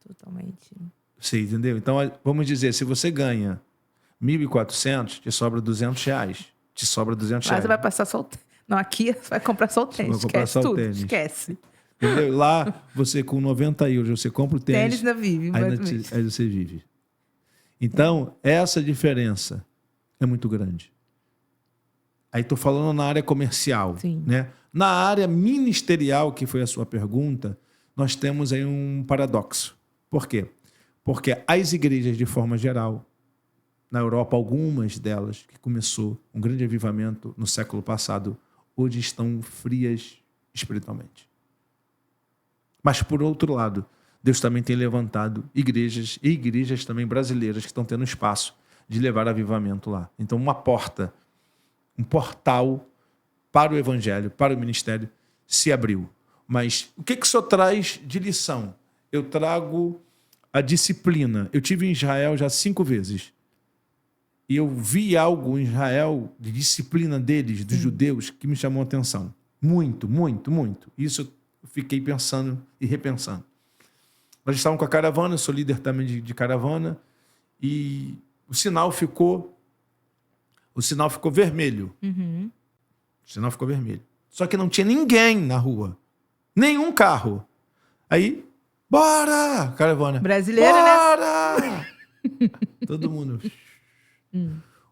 Totalmente. Você entendeu? Então, vamos dizer, se você ganha 1.400, te sobra 200 reais. Te sobra 200 Lá reais. você vai passar só o tênis. Não, aqui você vai comprar só o tênis. vai comprar Esquece só o tudo. tênis. Esquece. Entendeu? Lá, você com 90 euros, você compra o tênis. Tênis ainda vive. Aí você vive. Então, essa diferença é muito grande. Aí estou falando na área comercial. Sim. Né? Na área ministerial, que foi a sua pergunta, nós temos aí um paradoxo. Por quê? Porque as igrejas, de forma geral, na Europa, algumas delas, que começou um grande avivamento no século passado, hoje estão frias espiritualmente. Mas, por outro lado, Deus também tem levantado igrejas, e igrejas também brasileiras, que estão tendo espaço de levar avivamento lá. Então, uma porta, um portal para o evangelho, para o ministério, se abriu. Mas o que o senhor traz de lição? Eu trago a disciplina. Eu tive em Israel já 5 vezes. E eu vi algo em Israel, de disciplina deles, dos judeus, que me chamou a atenção. Muito, muito, muito. Isso eu fiquei pensando e repensando. Nós estávamos com a caravana, eu sou líder também de caravana, e o sinal ficou vermelho. O sinal ficou vermelho. Só que não tinha ninguém na rua. Nenhum carro. Aí, bora! Caravana. Brasileira, bora! Né? Todo mundo.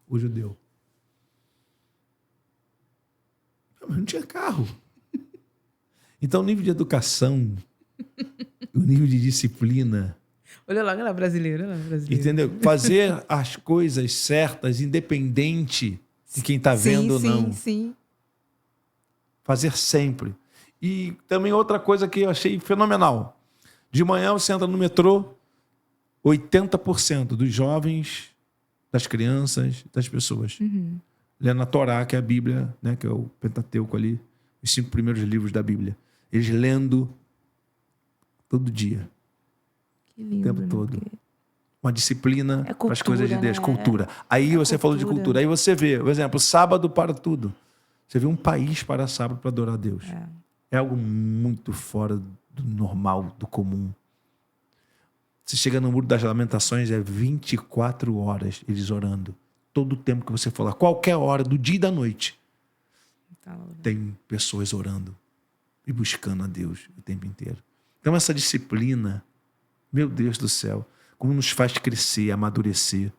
O judeu. Mas não tinha carro. Então, o nível de educação, o nível de disciplina. Olha lá, brasileira. Entendeu? Fazer as coisas certas, independente de quem está vendo ou não. Sim. Fazer sempre. E também outra coisa que eu achei fenomenal. De manhã você entra no metrô, 80% dos jovens, das crianças, das pessoas, lendo a Torá, que é a Bíblia, né, que é o Pentateuco ali, os 5 primeiros livros da Bíblia. Eles lendo todo dia. Que lindo, o tempo todo. Uma disciplina cultura, para as coisas de Deus, né? cultura. Aí você falou de cultura. Aí você vê, por exemplo, sábado para tudo. Você vê um país para sábado para adorar a Deus. É algo muito fora do normal, do comum. Você chega no Muro das Lamentações, é 24 horas eles orando. Todo o tempo que você for lá, qualquer hora, do dia e da noite. Tá, Laura. tem pessoas orando e buscando a Deus o tempo inteiro. Então, essa disciplina, meu Deus do céu, como nos faz crescer, amadurecer,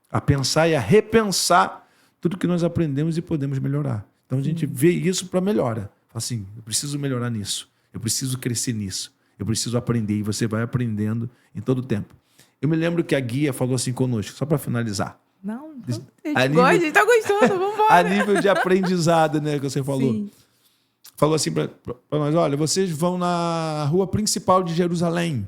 a pensar e a repensar tudo que nós aprendemos e podemos melhorar. Então, a gente vê isso para melhora. Fala assim, eu preciso melhorar nisso, eu preciso crescer nisso, eu preciso aprender, e você vai aprendendo em todo o tempo. Eu me lembro que a guia falou assim conosco, só para finalizar. Não, A nível- a gente tá gostando, vamos embora. A nível de aprendizado, né, que você falou. Sim. Falou assim para nós, olha, vocês vão na rua principal de Jerusalém.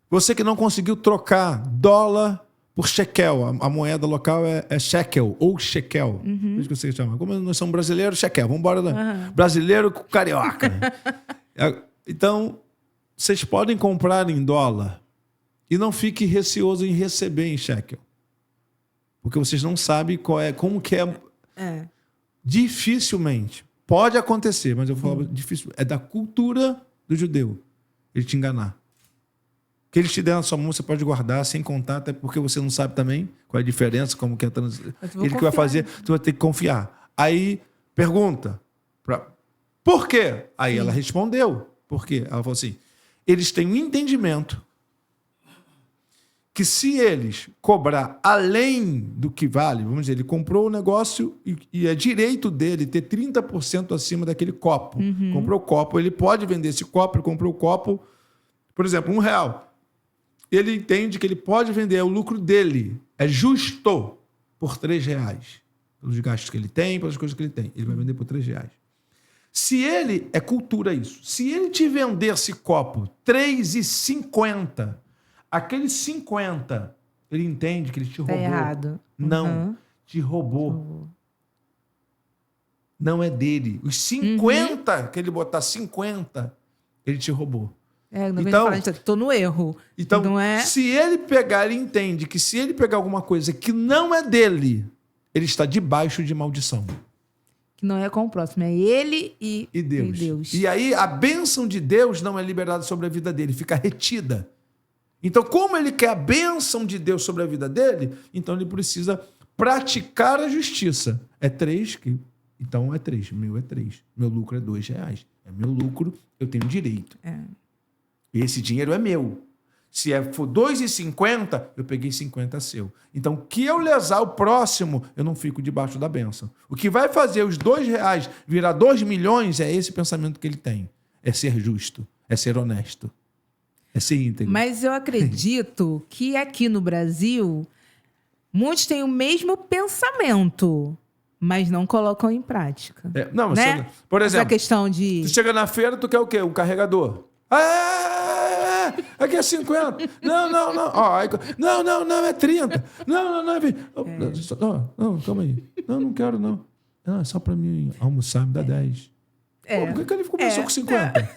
Você que não conseguiu trocar dólar por shekel, a moeda local é shekel ou shekel. Por isso que você chama. Como nós somos brasileiros, shekel. Vamos embora lá. Brasileiro com carioca. Então, vocês podem comprar em dólar e não fique receoso em receber em shekel. Porque vocês não sabem como que é. Dificilmente. Pode acontecer, mas eu falo difícil. É da cultura do judeu ele te enganar. O que ele te der na sua mão, você pode guardar sem contar, até porque você não sabe também qual é a diferença, como que é ele que vai fazer, tu vai ter que confiar. Aí pergunta, por quê? Aí ela respondeu, por quê? Ela falou assim, eles têm um entendimento que se eles cobrar além do que vale, vamos dizer, ele comprou o negócio e é direito dele ter 30% acima daquele copo. Comprou o copo, ele pode vender esse copo, ele comprou o copo, por exemplo, R$1. Ele entende que ele pode vender, é o lucro dele, é justo por R$3. Pelos gastos que ele tem, pelas coisas que ele tem. Ele vai vender por R$3. Se ele, é cultura isso, se ele te vender esse copo R$3,50, aquele 50, ele entende que ele te roubou. Tá errado. Não, te roubou. Não é dele. Os 50, que ele botar 50, ele te roubou. Não então, falar, tô no erro. Então, não é... se ele pegar, ele entende que se ele pegar alguma coisa que não é dele, ele está debaixo de maldição. Que não é com o próximo, é ele e Deus. E aí a bênção de Deus não é liberada sobre a vida dele, fica retida. Então, como ele quer a bênção de Deus sobre a vida dele, então ele precisa praticar a justiça. É 3, então é 3. Meu é 3. Meu lucro é R$2. É meu lucro, eu tenho direito. Esse dinheiro é meu. Se for R$2,50, eu peguei 50 seu. Então, que eu lesar o próximo, eu não fico debaixo da bênção. O que vai fazer os R$2 virar 2 milhões é esse pensamento que ele tem. É ser justo, é ser honesto, é ser íntegro. Mas eu acredito que aqui no Brasil, muitos têm o mesmo pensamento, mas não colocam em prática. Não, né? Por exemplo, essa questão de... tu chega na feira, tu quer o quê? Um carregador. Aqui é 50. Não. Não, é 30. Não, é 20. Não, calma aí. Não quero, não. Não, é só pra mim almoçar, me dá 10. Pô, por que ele começou com 50?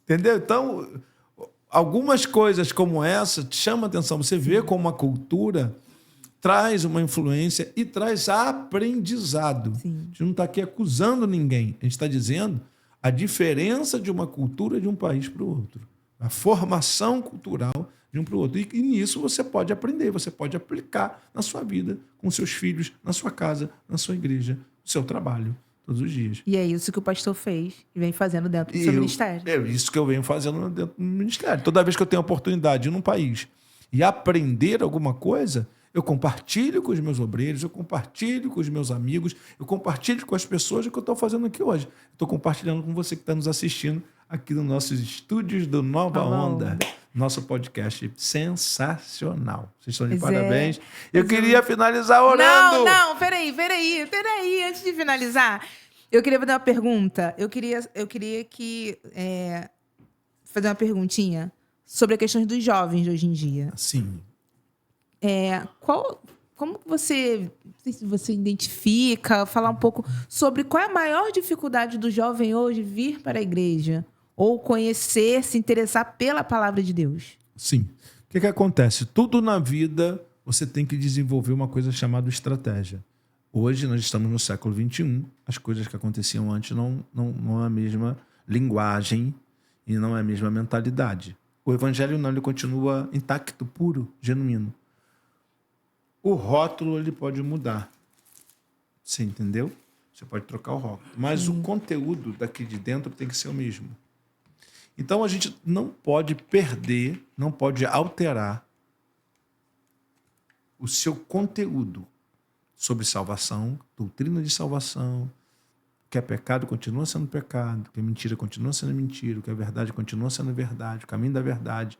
Entendeu? Então, algumas coisas como essa te chamam a atenção. Você vê como a cultura traz uma influência e traz aprendizado. Sim. A gente não está aqui acusando ninguém. A gente está dizendo a diferença de uma cultura de um país para o outro. A formação cultural de um para o outro. E nisso você pode aprender, você pode aplicar na sua vida, com seus filhos, na sua casa, na sua igreja, no seu trabalho, todos os dias. E é isso que o pastor fez e vem fazendo dentro do seu ministério. É isso que eu venho fazendo dentro do ministério. Toda vez que eu tenho a oportunidade de ir num país e aprender alguma coisa, eu compartilho com os meus obreiros, eu compartilho com os meus amigos, eu compartilho com as pessoas o que eu estou fazendo aqui hoje. Estou compartilhando com você que está nos assistindo aqui nos nossos estúdios do Nova Onda. Nosso podcast sensacional. Vocês estão de parabéns. Eu queria finalizar orando. Não, peraí. Antes de finalizar, eu queria fazer uma pergunta. Eu queria fazer uma perguntinha sobre a questão dos jovens de hoje em dia. Sim. Como você identifica, falar um pouco sobre qual é a maior dificuldade do jovem hoje vir para a igreja? Ou conhecer, se interessar pela palavra de Deus? Sim. O que acontece? Tudo na vida você tem que desenvolver uma coisa chamada estratégia. Hoje nós estamos no século XXI, as coisas que aconteciam antes não é a mesma linguagem e não é a mesma mentalidade. O evangelho não, ele continua intacto, puro, genuíno. O rótulo ele pode mudar, Você entendeu? Você pode trocar o rótulo. Mas o conteúdo daqui de dentro tem que ser o mesmo. Então, a gente não pode perder, não pode alterar o seu conteúdo sobre salvação, doutrina de salvação, que é pecado continua sendo pecado, que é mentira continua sendo mentira, que é verdade continua sendo verdade, o caminho da verdade,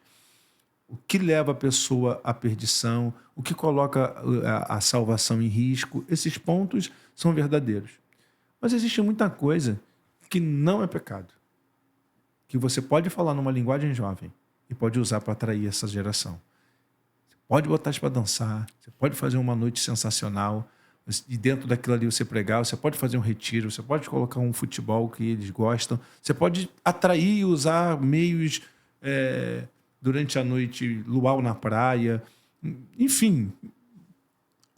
o que leva a pessoa à perdição, o que coloca a salvação em risco, esses pontos são verdadeiros. Mas existe muita coisa que não é pecado, que você pode falar numa linguagem jovem e pode usar para atrair essa geração. Você pode botar isso para dançar, você pode fazer uma noite sensacional, e dentro daquilo ali você pregar, você pode fazer um retiro, você pode colocar um futebol que eles gostam, você pode atrair e usar meios durante a noite, luau na praia, enfim,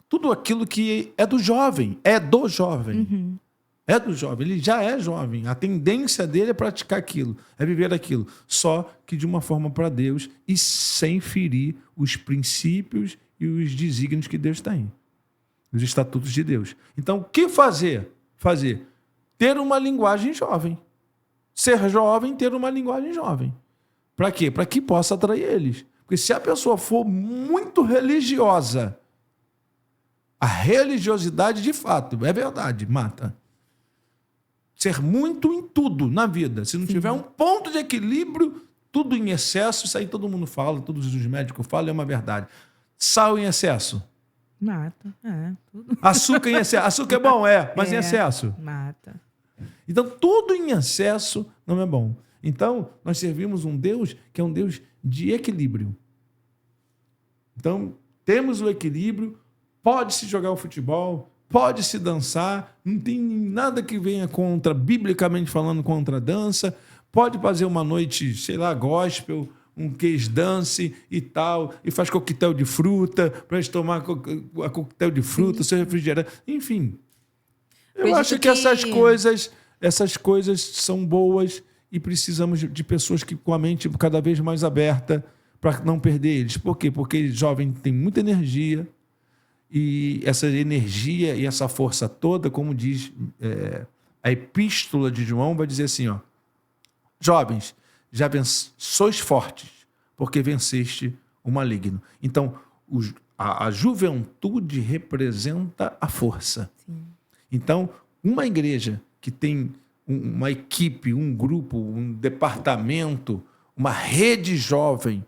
tudo aquilo que é do jovem, é do jovem. É do jovem, ele já é jovem. A tendência dele é praticar aquilo, é viver aquilo. Só que de uma forma para Deus e sem ferir os princípios e os desígnios que Deus tem. Os estatutos de Deus. Então, o que fazer? Ter uma linguagem jovem. Ser jovem, ter uma linguagem jovem. Para quê? Para que possa atrair eles. Porque se a pessoa for muito religiosa, a religiosidade de fato, é verdade, mata. Ser muito em tudo na vida. Se não tiver um ponto de equilíbrio, tudo em excesso, isso aí todo mundo fala, todos os médicos falam, é uma verdade. Sal em excesso. Mata, tudo. Açúcar em excesso. Açúcar é bom, mas em excesso. Mata. Então, tudo em excesso não é bom. Então, nós servimos um Deus que é um Deus de equilíbrio. Então, temos o equilíbrio, pode-se jogar o futebol, pode-se dançar, não tem nada que venha contra, biblicamente falando, contra a dança, pode fazer uma noite, sei lá, gospel, um case dance e tal, e faz coquetel de fruta, para eles tomar a coquetel de fruta, seu refrigerante, enfim. Eu acho que essas coisas são boas e precisamos de pessoas que com a mente cada vez mais aberta para não perder eles. Por quê? Porque jovem tem muita energia e essa energia e essa força toda, como diz a epístola de João, vai dizer assim, ó, jovens, sois fortes, porque venceste o maligno. Então, a juventude representa a força. Sim. Então, uma igreja que tem uma equipe, um grupo, um departamento, uma rede jovem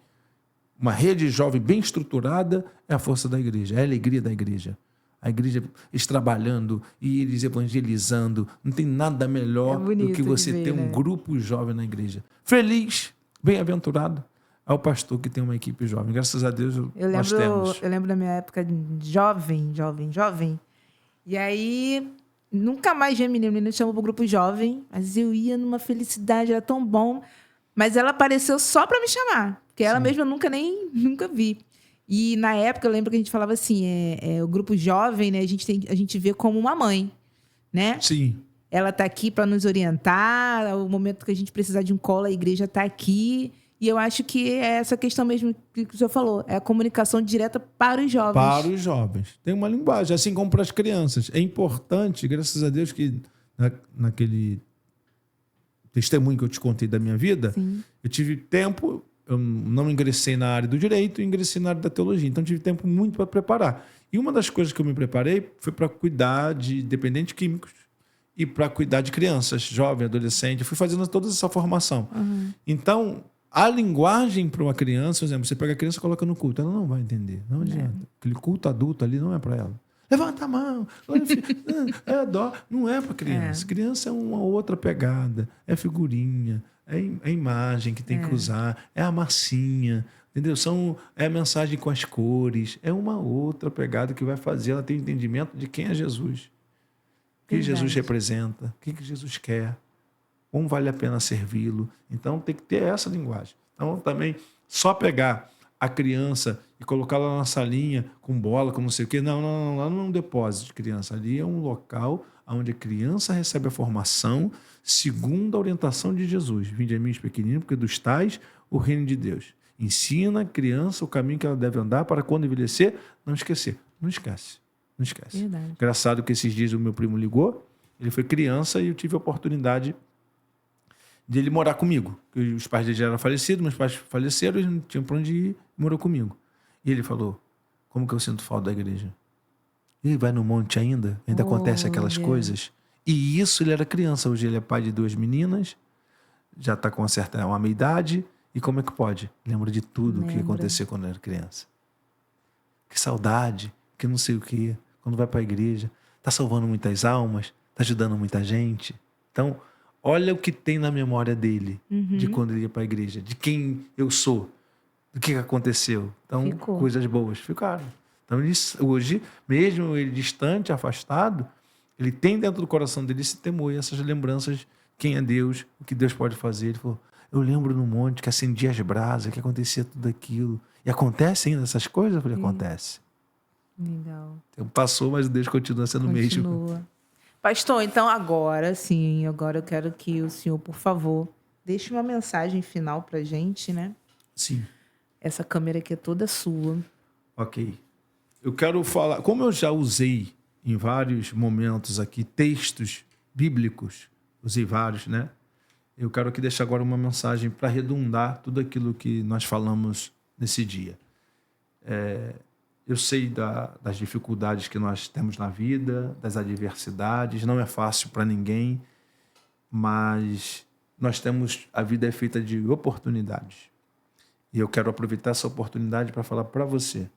bem estruturada, é a força da igreja, é a alegria da igreja. A igreja, eles trabalhando e eles evangelizando. Não tem nada melhor do que você ter um grupo jovem na igreja. Feliz, bem-aventurado é o pastor que tem uma equipe jovem. Graças a Deus nós temos. Eu lembro da minha época de jovem. E aí, nunca mais vi a menina chamou para o grupo jovem, mas eu ia numa felicidade, era tão bom. Mas ela apareceu só para me chamar, porque ela mesma eu nunca vi. E na época eu lembro que a gente falava assim, o grupo jovem, né? A gente vê como uma mãe, né? Sim. Ela está aqui para nos orientar, o momento que a gente precisar de um colo, a igreja está aqui. E eu acho que é essa questão mesmo que o senhor falou, é a comunicação direta para os jovens. Para os jovens. Tem uma linguagem, assim como para as crianças. É importante, graças a Deus, que naquele testemunho que eu te contei da minha vida, sim, eu tive tempo, eu não ingressei na área do direito, ingressei na área da teologia, então tive tempo muito para preparar. E uma das coisas que eu me preparei foi para cuidar de dependentes químicos e para cuidar de crianças, jovens, adolescentes. Eu fui fazendo toda essa formação. Uhum. Então, a linguagem para uma criança, por exemplo, você pega a criança e coloca no culto, ela não vai entender, não adianta. Aquele culto adulto ali não é para ela. Levanta a mão, dó. Não é para criança. Criança é uma outra pegada, é figurinha, é a imagem que tem que usar, é a massinha, entendeu? É a mensagem com as cores, é uma outra pegada que vai fazer ela ter entendimento de quem é Jesus, o que Jesus representa, o que Jesus quer, como vale a pena servi-lo. Então tem que ter essa linguagem. Então também só pegar a criança e colocar lá na salinha com bola, com não sei o quê. Não, lá não é um depósito de criança. Ali é um local onde a criança recebe a formação segundo a orientação de Jesus. Vinde a mim, os pequeninos, porque dos tais o reino de Deus. Ensina a criança o caminho que ela deve andar para quando envelhecer, não esquecer. Não esquece. Não esquece. Verdade. Engraçado que esses dias o meu primo ligou, ele foi criança e eu tive a oportunidade de ele morar comigo. Os pais dele já eram falecidos, meus pais faleceram, eles não tinham para onde ir, morou comigo. E ele falou, como que eu sinto falta da igreja? E vai no monte ainda? Ainda acontece aquelas coisas? E isso, ele era criança. Hoje ele é pai de 2 meninas, já está com uma meia idade. E como é que pode? Lembra de tudo que aconteceu quando era criança. Que saudade, que não sei o quê. Quando vai para a igreja, está salvando muitas almas, está ajudando muita gente. Então, olha o que tem na memória dele, de quando ele ia para a igreja, de quem eu sou, do que aconteceu. Então, coisas boas ficaram. Então, hoje, mesmo ele distante, afastado, ele tem dentro do coração dele esse temor e essas lembranças, quem é Deus, o que Deus pode fazer. Ele falou, eu lembro no monte que acendia as brasas, que acontecia tudo aquilo. E acontece ainda essas coisas? Eu falei, acontece. Legal. O tempo passou, mas Deus continua sendo o mesmo. Pastor, então agora sim, agora eu quero que o senhor, por favor, deixe uma mensagem final pra gente, né? Sim. Essa câmera aqui é toda sua. Ok. Eu quero falar, como eu já usei em vários momentos aqui textos bíblicos, usei vários, né? Eu quero aqui deixar agora uma mensagem para arredondar tudo aquilo que nós falamos nesse dia. Eu sei das dificuldades que nós temos na vida, das adversidades, não é fácil para ninguém, mas a vida é feita de oportunidades. E eu quero aproveitar essa oportunidade para falar para você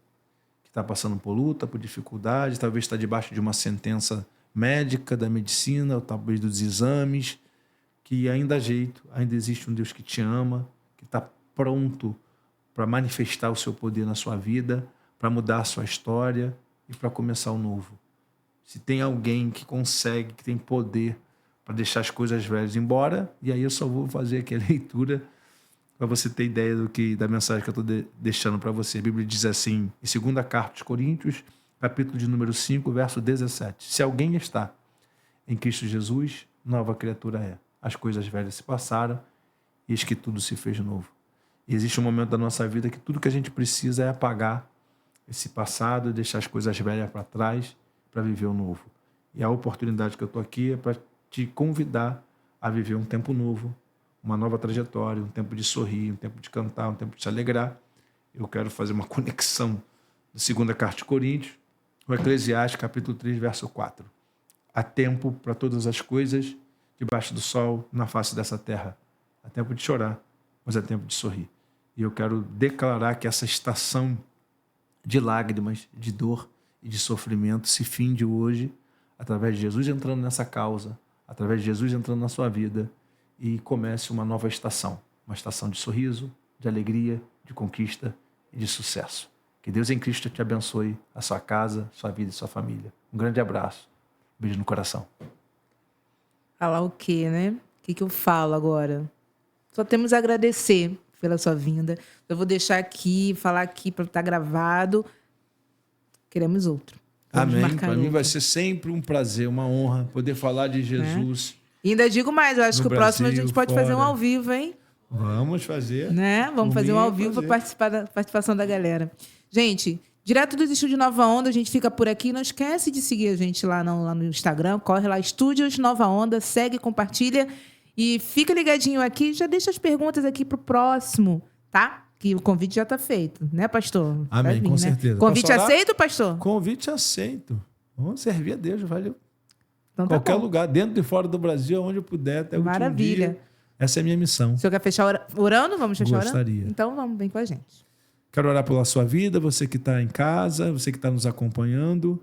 que está passando por luta, por dificuldade, talvez está debaixo de uma sentença médica, da medicina, ou talvez dos exames, que ainda há jeito, ainda existe um Deus que te ama, que está pronto para manifestar o seu poder na sua vida, para mudar a sua história e para começar o novo. Se tem alguém que consegue, que tem poder para deixar as coisas velhas embora, e aí eu só vou fazer aqui a leitura para você ter ideia da mensagem que eu estou deixando para você. A Bíblia diz assim, em 2ª Carta aos Coríntios, capítulo de número 5, verso 17. Se alguém está em Cristo Jesus, nova criatura é. As coisas velhas se passaram, e eis que tudo se fez novo. E existe um momento da nossa vida que tudo que a gente precisa é apagar esse passado, deixar as coisas velhas para trás, para viver o novo. E a oportunidade que eu estou aqui é para te convidar a viver um tempo novo, uma nova trajetória, um tempo de sorrir, um tempo de cantar, um tempo de se alegrar. Eu quero fazer uma conexão da 2ª Carta de Coríntios, o Eclesiastes, capítulo 3, verso 4. Há tempo para todas as coisas debaixo do sol, na face dessa terra. Há tempo de chorar, mas é tempo de sorrir. E eu quero declarar que essa estação de lágrimas, de dor e de sofrimento se finde hoje, através de Jesus entrando nessa causa, através de Jesus entrando na sua vida, e comece uma nova estação. Uma estação de sorriso, de alegria, de conquista e de sucesso. Que Deus em Cristo te abençoe, a sua casa, sua vida e sua família. Um grande abraço. Beijo no coração. Falar o quê, né? O que eu falo agora? Só temos a agradecer pela sua vinda. Eu vou deixar aqui, falar aqui para estar gravado. Queremos outro. Vamos Amém. Para mim vai ser sempre um prazer, uma honra poder falar de Jesus. E ainda digo mais, eu acho que o próximo a gente pode fazer um ao vivo, hein? Vamos fazer. Né? Vamos fazer um ao vivo para participar da participação da galera. Gente, direto dos Estúdios Nova Onda, a gente fica por aqui. Não esquece de seguir a gente lá no Instagram. Corre lá, Estúdios Nova Onda. Segue, compartilha. E fica ligadinho aqui. Já deixa as perguntas aqui pro próximo, tá? Que o convite já está feito, né, pastor? Amém, com certeza. Convite aceito, pastor? Convite aceito. Vamos servir a Deus, valeu. Então, tá qualquer bom. lugar, dentro e fora do Brasil, onde eu puder, até o último dia. Essa é a minha missão. O senhor quer fechar orando? Vamos fechar orando? Gostaria. Então, vamos, vem com a gente. Quero orar pela sua vida, você que está em casa, você que está nos acompanhando.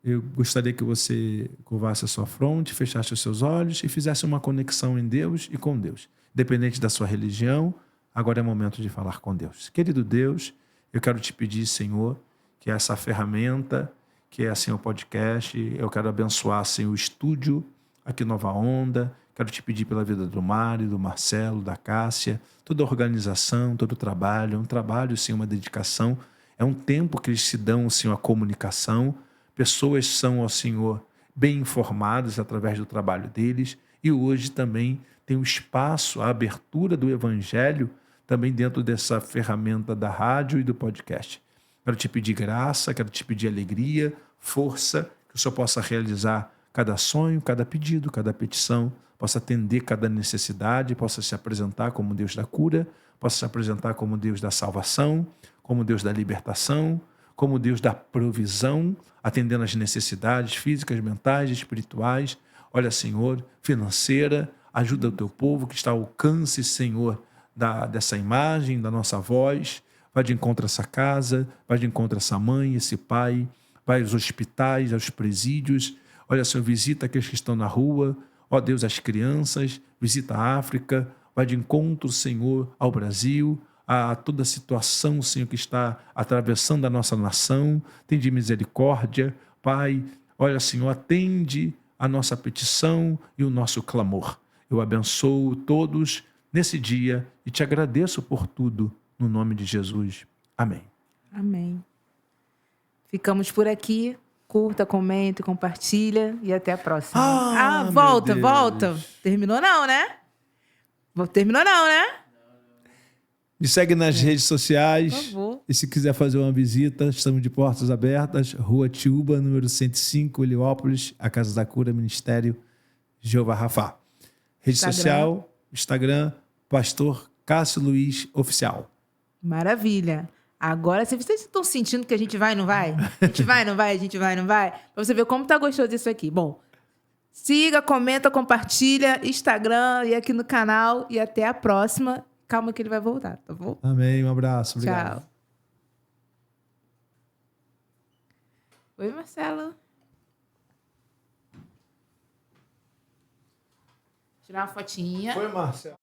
Eu gostaria que você curvasse a sua fronte, fechasse os seus olhos e fizesse uma conexão em Deus e com Deus. Independente da sua religião, agora é momento de falar com Deus. Querido Deus, eu quero te pedir, Senhor, que essa ferramenta, que é assim o podcast, eu quero abençoar assim, o estúdio aqui Nova Onda. Quero te pedir pela vida do Mário, do Marcelo, da Cássia, toda a organização, todo o trabalho. É um trabalho, sim, uma dedicação. É um tempo que eles se dão, sim, a comunicação. Pessoas são, ó Senhor, bem informadas através do trabalho deles. E hoje também tem um espaço, a abertura do Evangelho, também dentro dessa ferramenta da rádio e do podcast. Quero te pedir graça, quero te pedir alegria, força, que o Senhor possa realizar cada sonho, cada pedido, cada petição, possa atender cada necessidade, possa se apresentar como Deus da cura, possa se apresentar como Deus da salvação, como Deus da libertação, como Deus da provisão, atendendo às necessidades físicas, mentais, espirituais. Olha, Senhor, financeira, ajuda o teu povo que está ao alcance, Senhor, dessa imagem, da nossa voz. Vai de encontro a essa casa, vai de encontro a essa mãe, esse pai, vai aos hospitais, aos presídios. Olha, Senhor, visita aqueles que estão na rua. Ó Deus, as crianças, visita a África, vai de encontro, Senhor, ao Brasil, a toda a situação, Senhor, que está atravessando a nossa nação. Tem de misericórdia, Pai. Olha, Senhor, atende a nossa petição e o nosso clamor. Eu abençoo todos nesse dia e te agradeço por tudo, no nome de Jesus. Amém. Amém. Ficamos por aqui. Curta, comente, compartilha e até a próxima. Volta. Terminou não, né? Terminou não, né? Me segue nas redes sociais. Por favor. E se quiser fazer uma visita, estamos de portas abertas. Rua Tiúba, número 105, Heliópolis, a Casa da Cura, Ministério Jeová Rafá. Rede social, Instagram, Pastor Cássio Luiz Oficial. Maravilha. Agora, se vocês estão sentindo que a gente vai, não vai? A gente vai, não vai? A gente vai, não vai? Pra você ver como tá gostoso isso aqui. Bom, siga, comenta, compartilha, Instagram e aqui no canal. E até a próxima. Calma que ele vai voltar, tá bom? Amém. Um abraço. Obrigado. Tchau. Oi, Marcelo. Tirar uma fotinha. Oi, Marcelo.